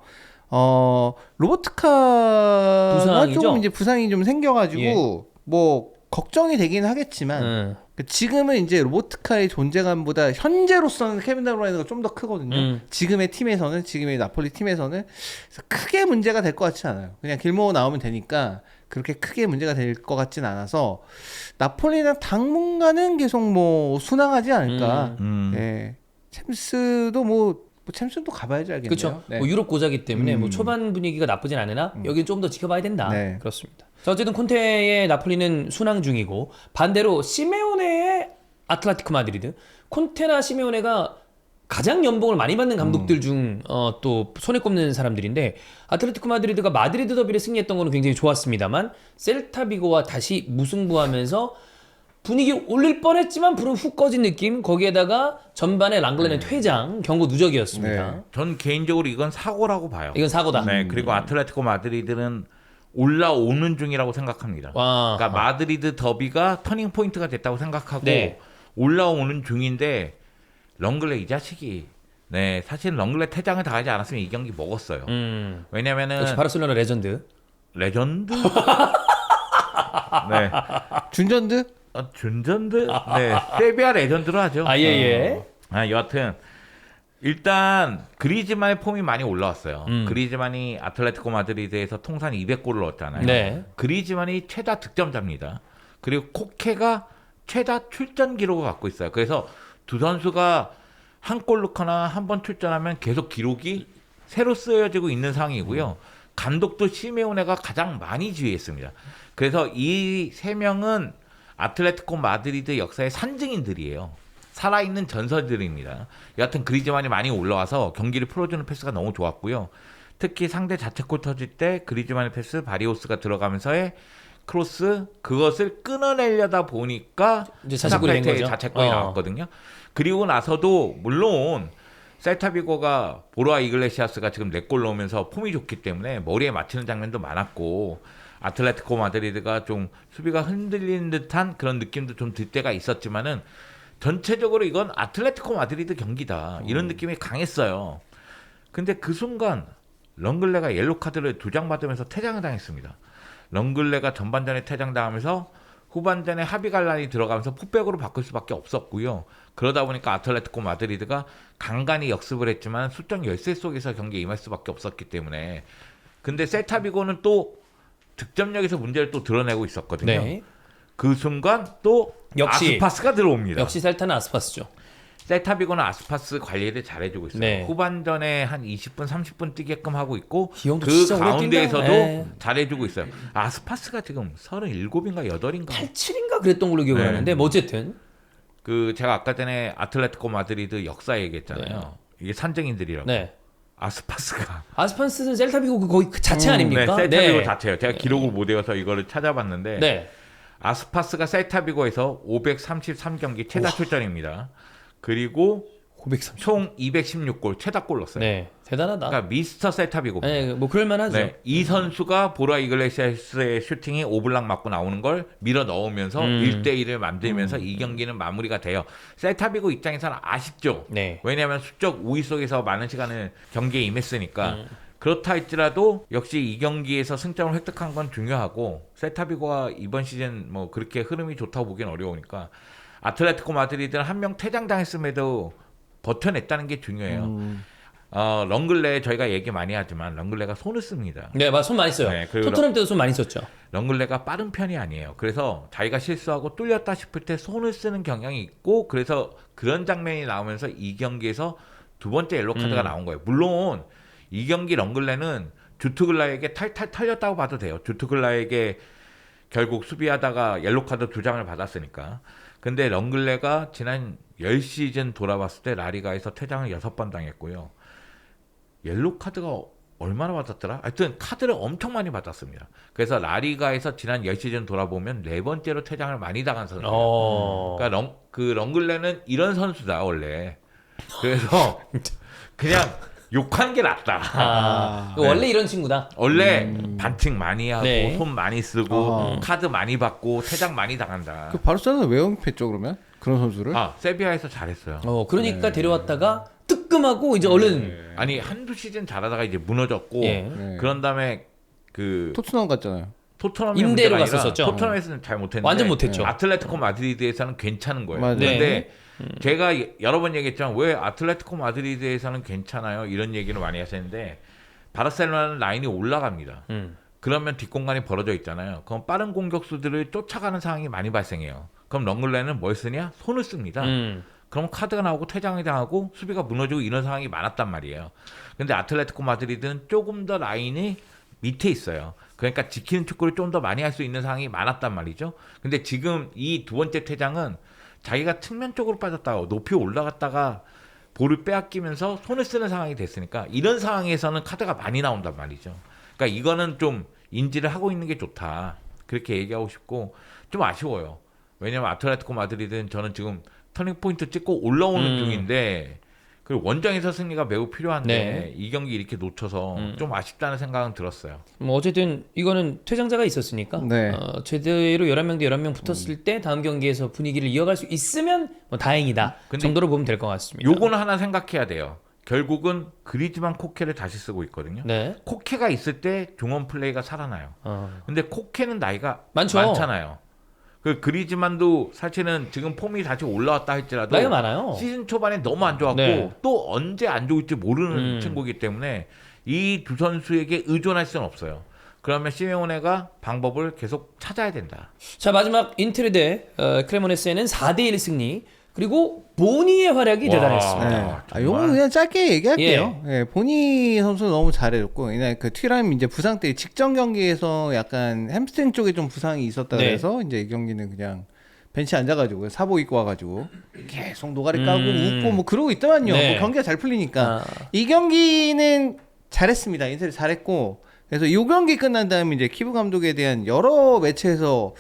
로보트카가 부상이죠? 조금 이제 부상이 좀 생겨가지고 뭐 걱정이 되긴 하겠지만 지금은 이제 로보트카의 존재감보다 현재로서는 케빈 더브라이너가 좀 더 크거든요. 지금의 팀에서는 지금의 나폴리 팀에서는 그래서 크게 문제가 될 것 같지 않아요. 그냥 길모어 나오면 되니까 그렇게 크게 문제가 될 것 같진 않아서 나폴리는 당분간은 계속 뭐 순항하지 않을까. 예. 챔스도 챔스도 가봐야지 알겠네요. 그렇죠. 네. 뭐 유럽 고자기 때문에 뭐 초반 분위기가 나쁘진 않으나 여기는 좀 더 지켜봐야 된다. 네. 그렇습니다. 자, 어쨌든 콘테의 나폴리는 순항 중이고 반대로 시메오네의 아틀레티코 마드리드. 콘테나 시메오네가 가장 연봉을 많이 받는 감독들 중 또 손에 꼽는 사람들인데 아틀레티코 마드리드가 마드리드 더비를 승리했던 거는 굉장히 좋았습니다만 셀타비고와 다시 무승부하면서 분위기 올릴 뻔했지만 불은 훅 꺼진 느낌. 거기에다가 전반에 랑글레는 퇴장, 경고 누적이었습니다. 네. 전 개인적으로 이건 사고라고 봐요. 이건 사고다. 네, 그리고 아틀레티코 마드리드는 올라오는 중이라고 생각합니다. 와. 그러니까 마드리드 더비가 터닝 포인트가 됐다고 생각하고 네. 올라오는 중인데 렁글레 이 자식이 사실 렁글레 퇴장을 당하지 않았으면 이 경기 먹었어요. 왜냐면은 역시 바르셀로나 레전드. 레전드? 네. 준전드? 준전드? 네. 세비야 레전드로 하죠. 예. 여하튼 일단 그리즈만의 폼이 많이 올라왔어요. 그리즈만이 아틀레티코 마드리드에서 통산 200골을 넣었잖아요. 네. 그리즈만이 최다 득점자입니다. 그리고 코케가 최다 출전 기록을 갖고 있어요. 그래서 두 선수가 한 골 넣거나 한 번 출전하면 계속 기록이 새로 쓰여지고 있는 상황이고요. 감독도 시메오네가 가장 많이 지휘했습니다. 그래서 이 세 명은 아틀레티코 마드리드 역사의 산증인들이에요. 살아있는 전설들입니다. 여하튼 그리즈만이 많이 올라와서 경기를 풀어주는 패스가 너무 좋았고요. 특히 상대 자책골 터질 때 그리즈만의 패스 바리오스가 들어가면서의 크로스 그것을 끊어내려다 보니까 이제 자책골이 된 거죠. 자책골이 나왔거든요. 그리고 나서도 물론 셀타비고가 보로아 이글레시아스가 지금 4골 넣으면서 폼이 좋기 때문에 머리에 맞히는 장면도 많았고 아틀레티코 마드리드가 좀 수비가 흔들리는 듯한 그런 느낌도 좀 들 때가 있었지만은 전체적으로 이건 아틀레티코 마드리드 경기다. 이런 느낌이 강했어요. 근데 그 순간 렁글레가 옐로 카드를 2장 받으면서 퇴장을 당했습니다. 렁글레가 전반전에 퇴장당하면서 후반전에 하비갈란이 들어가면서 풋백으로 바꿀 수밖에 없었고요. 그러다 보니까 아틀레티코 마드리드가 간간히 역습을 했지만 수적 열세 속에서 경기에 임할 수밖에 없었기 때문에 근데 셀타비고는 또 득점력에서 문제를 또 드러내고 있었거든요. 네. 그 순간 또 역시 아스파스가 들어옵니다. 역시 셀타는 아스파스죠. 셀타비고는 아스파스 관리를 잘해주고 있어요. 네. 후반전에 한 20분, 30분 뛰게끔 하고 있고 이 형도 그 진짜 오래 가운데에서도 뛴다. 네. 잘해주고 있어요. 아스파스가 지금 37인가 8인가 87인가 그랬던 걸로 기억을 네. 하는데 뭐 어쨌든 그 제가 아까 전에 아틀레티코 마드리드 역사 얘기했잖아요. 이게 산증인들이라고. 네. 아스파스가 아스파스는 셀타비고 그 거의 그 자체 아닙니까? 네, 셀타비고 자체예요. 제가 기록을 못 외워서 이거를 찾아봤는데 네. 아스파스가 셀타비고에서 533경기 최다 출전입니다. 그리고 930. 총 216골 최다 골 넣었어요. 네. 대단하다. 그러니까 미스터 셀타비고. 네, 뭐 그럴 만하죠. 네, 이 선수가 보라 이글레시아스의 슈팅이 오블락 맞고 나오는 걸 밀어 넣으면서 1대1을 만들면서 이 경기는 마무리가 돼요. 셀타비고 입장에서는 아쉽죠. 네. 왜냐하면 수적 우위 속에서 많은 시간을 경기에 임했으니까. 그렇다 할지라도 역시 이 경기에서 승점을 획득한 건 중요하고 셀타비고가 이번 시즌 뭐 그렇게 흐름이 좋다고 보기는 어려우니까 아틀레티코 마드리드는 한 명 퇴장당했음에도 버텨냈다는 게 중요해요. 렁글레 저희가 얘기 많이 하지만 렁글레가 손을 씁니다. 네, 맞, 손 많이 써요. 네, 그리고 토트넘 때도 손 많이 썼죠. 렁글레가 빠른 편이 아니에요. 그래서 자기가 실수하고 뚫렸다 싶을 때 손을 쓰는 경향이 있고 그래서 그런 장면이 나오면서 이 경기에서 두 번째 옐로 카드가 나온 거예요. 물론 이 경기 렁글레는 주트글라에게 탈탈 털렸다고 봐도 돼요. 주트글라에게 결국 수비하다가 옐로 카드 2장을 받았으니까. 근데 렁글레가 지난 10시즌 돌아봤을 때 라리가에서 퇴장을 6번 당했고요. 옐로 카드가 얼마나 받았더라? 하여튼 카드를 엄청 많이 받았습니다. 그래서 라리가에서 지난 10시즌 돌아보면 4번째로 퇴장을 많이 당한 선수예요. 그러니까 렁글레는 이런 선수다 원래. 그래서 그냥 욕하는 게 낫다. 네. 원래 이런 친구다. 원래 반칙 많이 하고 네. 손 많이 쓰고 카드 많이 받고 퇴장 많이 당한다. 그 바르셀로나 왜 영입했죠 그러면? 그런 선수를? 세비야에서 잘했어요. 그러니까 데려왔다가 뜨끔하고 이제 얼른 아니 한두 시즌 잘하다가 이제 무너졌고 예. 네. 그런 다음에 그 토트넘 갔잖아요. 토트넘이 임대로 문제가 아니라 갔었었죠. 토트넘에서는 잘 못했는데 완전 못했죠. 아틀레티코 마드리드에서는 괜찮은 거예요. 맞아요. 그런데 제가 여러 번 얘기했지만 왜 아틀레티코 마드리드에서는 괜찮아요 이런 얘기를 많이 하시는데 바르셀로나는 라인이 올라갑니다. 그러면 뒷공간이 벌어져 있잖아요. 그럼 빠른 공격수들을 쫓아가는 상황이 많이 발생해요. 그럼 렁글레는 뭘 쓰냐? 손을 씁니다. 그럼 카드가 나오고 퇴장이 당하고 수비가 무너지고 이런 상황이 많았단 말이에요. 근데 아틀레티코 마드리드는 조금 더 라인이 밑에 있어요. 그러니까 지키는 축구를 좀 더 많이 할 수 있는 상황이 많았단 말이죠. 근데 지금 이 두 번째 퇴장은 자기가 측면 쪽으로 빠졌다가 높이 올라갔다가 볼을 빼앗기면서 손을 쓰는 상황이 됐으니까 이런 상황에서는 카드가 많이 나온단 말이죠. 그러니까 이거는 좀 인지를 하고 있는 게 좋다. 그렇게 얘기하고 싶고 좀 아쉬워요. 왜냐면 아틀레티코 마드리드는 저는 지금 터닝 포인트 찍고 올라오는 중인데 그 원정에서 승리가 매우 필요한데 네. 이 경기 이렇게 놓쳐서 좀 아쉽다는 생각은 들었어요. 뭐 어쨌든 이거는 퇴장자가 있었으니까 네. 제대로 11명 대 11명 붙었을 때 다음 경기에서 분위기를 이어갈 수 있으면 뭐 다행이다 근데 정도로 보면 될 것 같습니다. 요거는 하나 생각해야 돼요. 결국은 그리즈만 코케를 다시 쓰고 있거든요. 네. 코케가 있을 때 중원 플레이가 살아나요. 근데 코케는 나이가 많죠. 많잖아요. 그 그리즈만도 사실은 지금 폼이 다시 올라왔다 할지라도 나이가 많아요. 시즌 초반에 너무 안 좋았고 네. 또 언제 안 좋을지 모르는 친구이기 때문에 이 두 선수에게 의존할 수는 없어요. 그러면 시메오네가 방법을 계속 찾아야 된다. 자 마지막 인테르 대 크레모네스에는 4대1 승리 그리고 보니의 활약이 와. 대단했습니다. 네. 정말. 요거는 그냥 짧게 얘기할게요. 예. 보니 선수 너무 잘해줬고, 그냥 그 튀람 이제 부상 때 직전 경기에서 약간 햄스트링 쪽에 좀 부상이 있었다 네. 그래서 이제 이 경기는 그냥 벤치 앉아가지고 사복 입고 와가지고 계속 노가리 까고 웃고 뭐 그러고 있더만요. 네. 뭐 경기가 잘 풀리니까 이 경기는 잘했습니다. 인텔이 잘했고. 그래서 이 경기 끝난 다음에 이제 키브 감독에 대한 여러 매체에서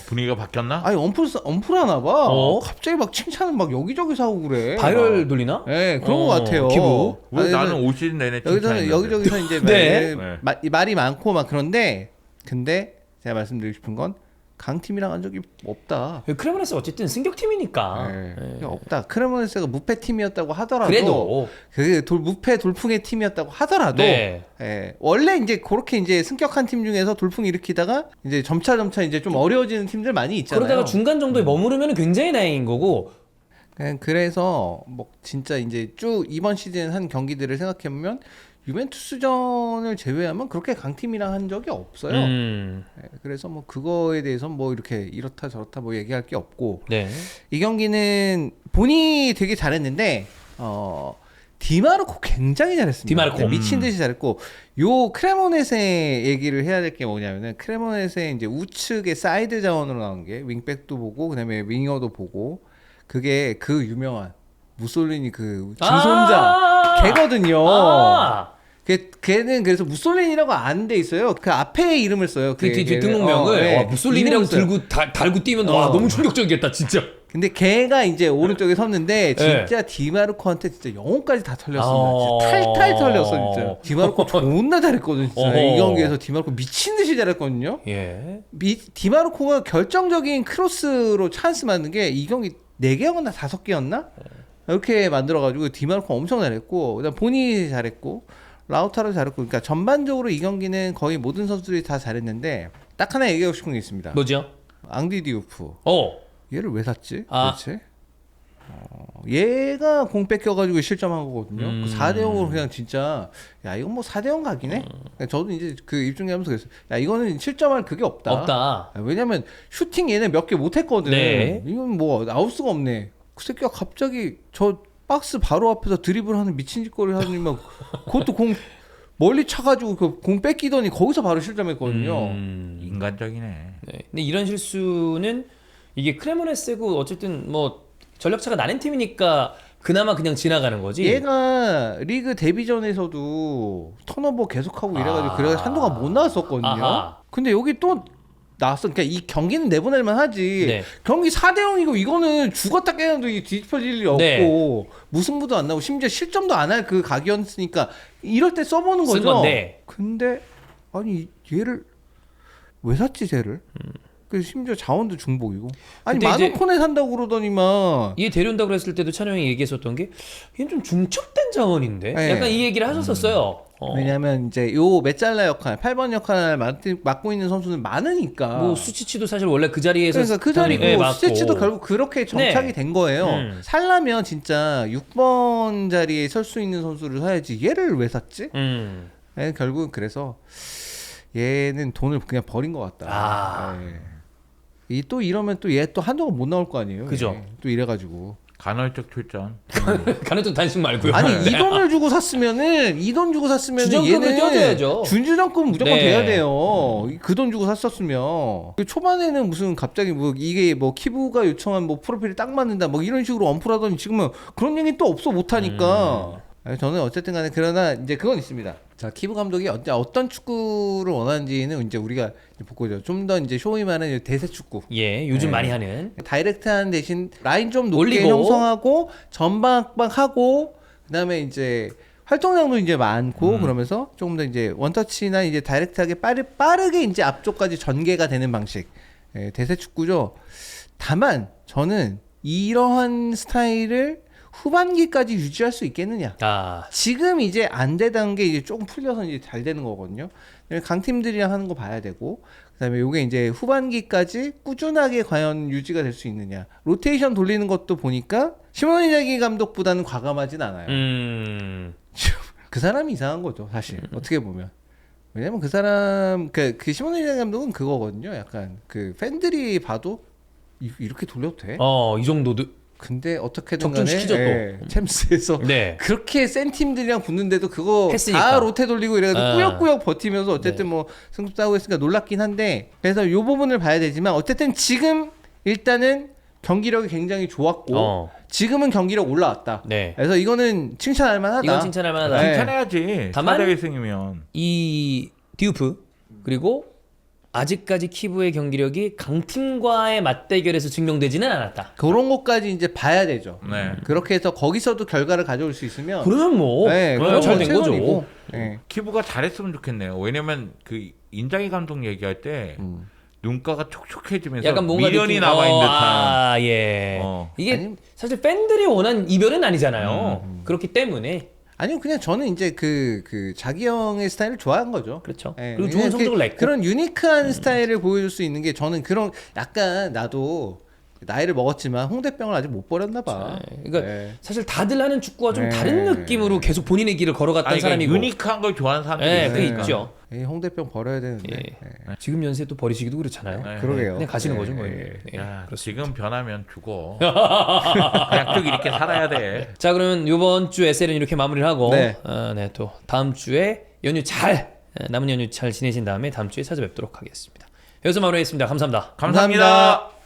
분위기가 바뀌었나? 아니 엄풀하나 봐. 어? 갑자기 막 칭찬을 막 여기저기서 하고 그래. 바이럴 돌리나? 네, 그런 것 같아요. 기부. 왜 아니, 나는 올 시즌 내내 칭찬했는데. 여기저기서 이제 네. 말이 많고 막 그런데 근데 제가 말씀드리고 싶은 건 강팀이랑 한 적이 없다. 크레모네스 어쨌든 승격팀이니까. 네. 없다. 크레모네스가 무패 팀이었다고 하더라도 그래도 그 무패 돌풍의 팀이었다고 하더라도 네. 예, 원래 이제 그렇게 이제 승격한 팀 중에서 돌풍 일으키다가 이제 점차 이제 좀 어려워지는 팀들 많이 있잖아요. 그러다가 중간 정도에 머무르면 굉장히 다행인 거고. 그래서 뭐 진짜 이제 쭉 이번 시즌 한 경기들을 생각해 보면 유벤투스전을 제외하면 그렇게 강팀이랑 한 적이 없어요. 네, 그래서 뭐 그거에 대해서 뭐 이렇게 이렇다 저렇다 뭐 얘기할 게 없고 네. 이 경기는 본인이 되게 잘했는데 디마르코 굉장히 잘했습니다. 디마르코. 미친 듯이 잘했고 요 크레모넷의 얘기를 해야 될 게 뭐냐면은 크레모넷의 이제 우측의 사이드 자원으로 나온 게 윙백도 보고 그다음에 윙어도 보고 그게 그 유명한 무솔리니 그 주손자 걔거든요. 걔는 그래서 무솔리니라고 안 돼 있어요. 그 앞에 이름을 써요. 그 등록명을 네. 와, 무솔리니라고 들고 달고 뛰면 와 너무 충격적이겠다 진짜. 근데 걔가 이제 오른쪽에 섰는데 진짜 디마르코한테 진짜 영혼까지 다 털렸습니다. 진짜 탈탈 털렸어 진짜. 디마르코 존나 잘했거든 진짜. 이 경기에서 디마르코 미친 듯이 잘했거든요. 예. 디마르코가 결정적인 크로스로 찬스 맞는 게 이 경기 4개였나 5개였나? 이렇게 만들어가지고 디마르코 엄청 잘했고 그다음 본인이 잘했고 라우타로 잘했고 그러니까 전반적으로 이 경기는 거의 모든 선수들이 다 잘했는데 딱 하나 얘기하고 싶은 게 있습니다. 뭐죠? 앙디 디우프. 얘를 왜 샀지? 아. 도대체? 얘가 공 뺏겨가지고 실점한 거거든요. 4대0으로 그냥 진짜 야 이건 뭐 4대0 각이네. 저도 이제 그 입중계하면서 그랬어요. 야 이거는 실점할 그게 없다. 왜냐면 슈팅 얘네 몇 개 못했거든. 네. 이건 뭐 나올 수가 없네. 그 새끼가 갑자기 저 박스 바로 앞에서 드리블하는 미친 짓거리 하더니 막 그것도 공 멀리 차가지고 그 공 뺏기더니 거기서 바로 실점했거든요. 인간적이네. 네. 근데 이런 실수는 이게 크레모네스고 어쨌든 뭐 전력차가 나는 팀이니까 그나마 그냥 지나가는 거지. 얘가 리그 데뷔전에서도 턴오버 계속하고 이래가지고 그래서 한동안 못 나왔었거든요. 아하. 근데 여기 또 나왔어. 그러니까 이 경기는 내보낼만 하지. 네. 경기 4대0이고 이거는 죽었다 깨어도 뒤집어질 일이 없고 네. 무승부도 안 나고 심지어 실점도 안 할 그 각이었으니까 이럴 때 써보는 쓴 거죠. 건데. 근데 아니 얘를 왜 샀지 쟤를? 그 심지어 자원도 중복이고 아니 근데 이제- 만원콘에 산다고 그러더니만 얘 데려온다고 그랬을 때도 찬호 형이 얘기했었던 게 얘는 좀 중첩된 자원인데 네. 약간 이 얘기를 하셨었어요. 왜냐면 이제 요 메짤라 역할 8번 역할을 맡고 있는 선수는 많으니까 뭐 수치치도 사실 원래 그 자리에서 그러니까 그 자리고 예, 맞고. 스테치도 결국 그렇게 정착이 네. 된 거예요. 살려면 진짜 6번 자리에 설 수 있는 선수를 사야지 얘를 왜 샀지? 결국은 그래서 얘는 돈을 그냥 버린 것 같다. 아. 이 또 이러면 또 얘 또 한동안 못 나올 거 아니에요. 그죠. 얘. 또 이래가지고 간헐적 출전. 가능성 단식 말고요. 아니 이 돈을 주고 샀으면은 이 돈 주고 샀으면 주전금을 얘는 떼어줘야죠. 준주전금 무조건 네. 돼야 돼요. 그 돈 주고 샀었으면 그 초반에는 무슨 갑자기 뭐 이게 뭐 키부가 요청한 뭐 프로필이 딱 맞는다 뭐 이런 식으로 언플하더니 지금은 그런 얘기 또 없어 못 하니까. 저는 어쨌든 간에 그러나 이제 그건 있습니다. 자, 키부 감독이 어떤 축구를 원하는지는 이제 우리가 보고죠. 좀 더 이제 소위 말하는 대세 축구. 예, 요즘 네. 많이 하는. 다이렉트한 대신 라인 좀 높게 올리고. 형성하고 전방하고 그다음에 이제 활동량도 이제 많고 그러면서 조금 더 이제 원터치나 이제 다이렉트하게 빠르게 이제 앞쪽까지 전개가 되는 방식. 대세 축구죠. 다만 저는 이러한 스타일을 후반기까지 유지할 수 있겠느냐? 지금 이제 안 되던 게 이제 조금 풀려서 이제 잘 되는 거거든요. 강팀들이랑 하는 거 봐야 되고, 그다음에 요게 이제 후반기까지 꾸준하게 과연 유지가 될 수 있느냐? 로테이션 돌리는 것도 보니까 시모네 인자기 감독보다는 과감하진 않아요. 그 사람이 이상한 거죠, 사실 어떻게 보면. 왜냐면 그 사람 그 시모네 인자기 감독은 그거거든요. 약간 그 팬들이 봐도 이렇게 돌려도 돼? 이 정도도. 근데 어떻게든 적중시키죠, 간에 또. 챔스에서 네. 그렇게 센 팀들이랑 붙는데도 그거 했으니까. 다 로테 돌리고 이래가지고 아. 꾸역꾸역 버티면서 어쨌든 뭐 승부 싸우고 했으니까 놀랍긴 한데 그래서 요 부분을 봐야 되지만 어쨌든 지금 일단은 경기력이 굉장히 좋았고 지금은 경기력 올라왔다. 네. 그래서 이거는 칭찬할 만하다. 이건 칭찬할 만하다. 네. 칭찬해야지. 다만 4대 1승이면. 이 디우프 그리고 아직까지 키부의 경기력이 강팀과의 맞대결에서 증명되지는 않았다. 그런 것까지 이제 봐야 되죠. 네. 그렇게 해서 거기서도 결과를 가져올 수 있으면 그러면 뭐 네, 그러면 그건 잘된 최선이고. 거죠. 네. 키부가 잘했으면 좋겠네요. 왜냐면 그 인자기 감독 얘기할 때 눈가가 촉촉해지면서 약간 뭔가 미련이 느낌- 남아 있는 듯한. 예. 이게 아니, 사실 팬들이 원한 이별은 아니잖아요. 그렇기 때문에 아니요, 그냥 저는 이제 그 자기 형의 스타일을 좋아한 거죠. 그렇죠. 예, 그리고 좋은 그냥 성적을 냈고. 그런 유니크한 스타일을 보여줄 수 있는 게 저는 그런 약간 나도 나이를 먹었지만 홍대병을 아직 못 버렸나 봐. 그러니까 네. 사실 다들 하는 축구와 좀 네. 다른 느낌으로 계속 본인의 길을 걸어갔던 사람이고. 유니크한 걸 좋아하는 사람들이 네, 그 있으니까. 있죠. 이 홍대병 버려야 되는데. 예. 네. 지금 연세에 또 버리시기도 그렇잖아요. 네. 그러게요. 그냥 가시는 거죠, 뭐. 네. 네, 야, 그렇습니다. 지금 변하면 죽어. 그냥 쭉 이렇게 살아야 돼. 자, 그러면 이번 주 에세이는 이렇게 마무리를 하고, 네. 또 다음 주에 연휴 잘 남은 연휴 잘 지내신 다음에 다음 주에 찾아뵙도록 하겠습니다. 여기서 마무리하겠습니다. 감사합니다. 감사합니다.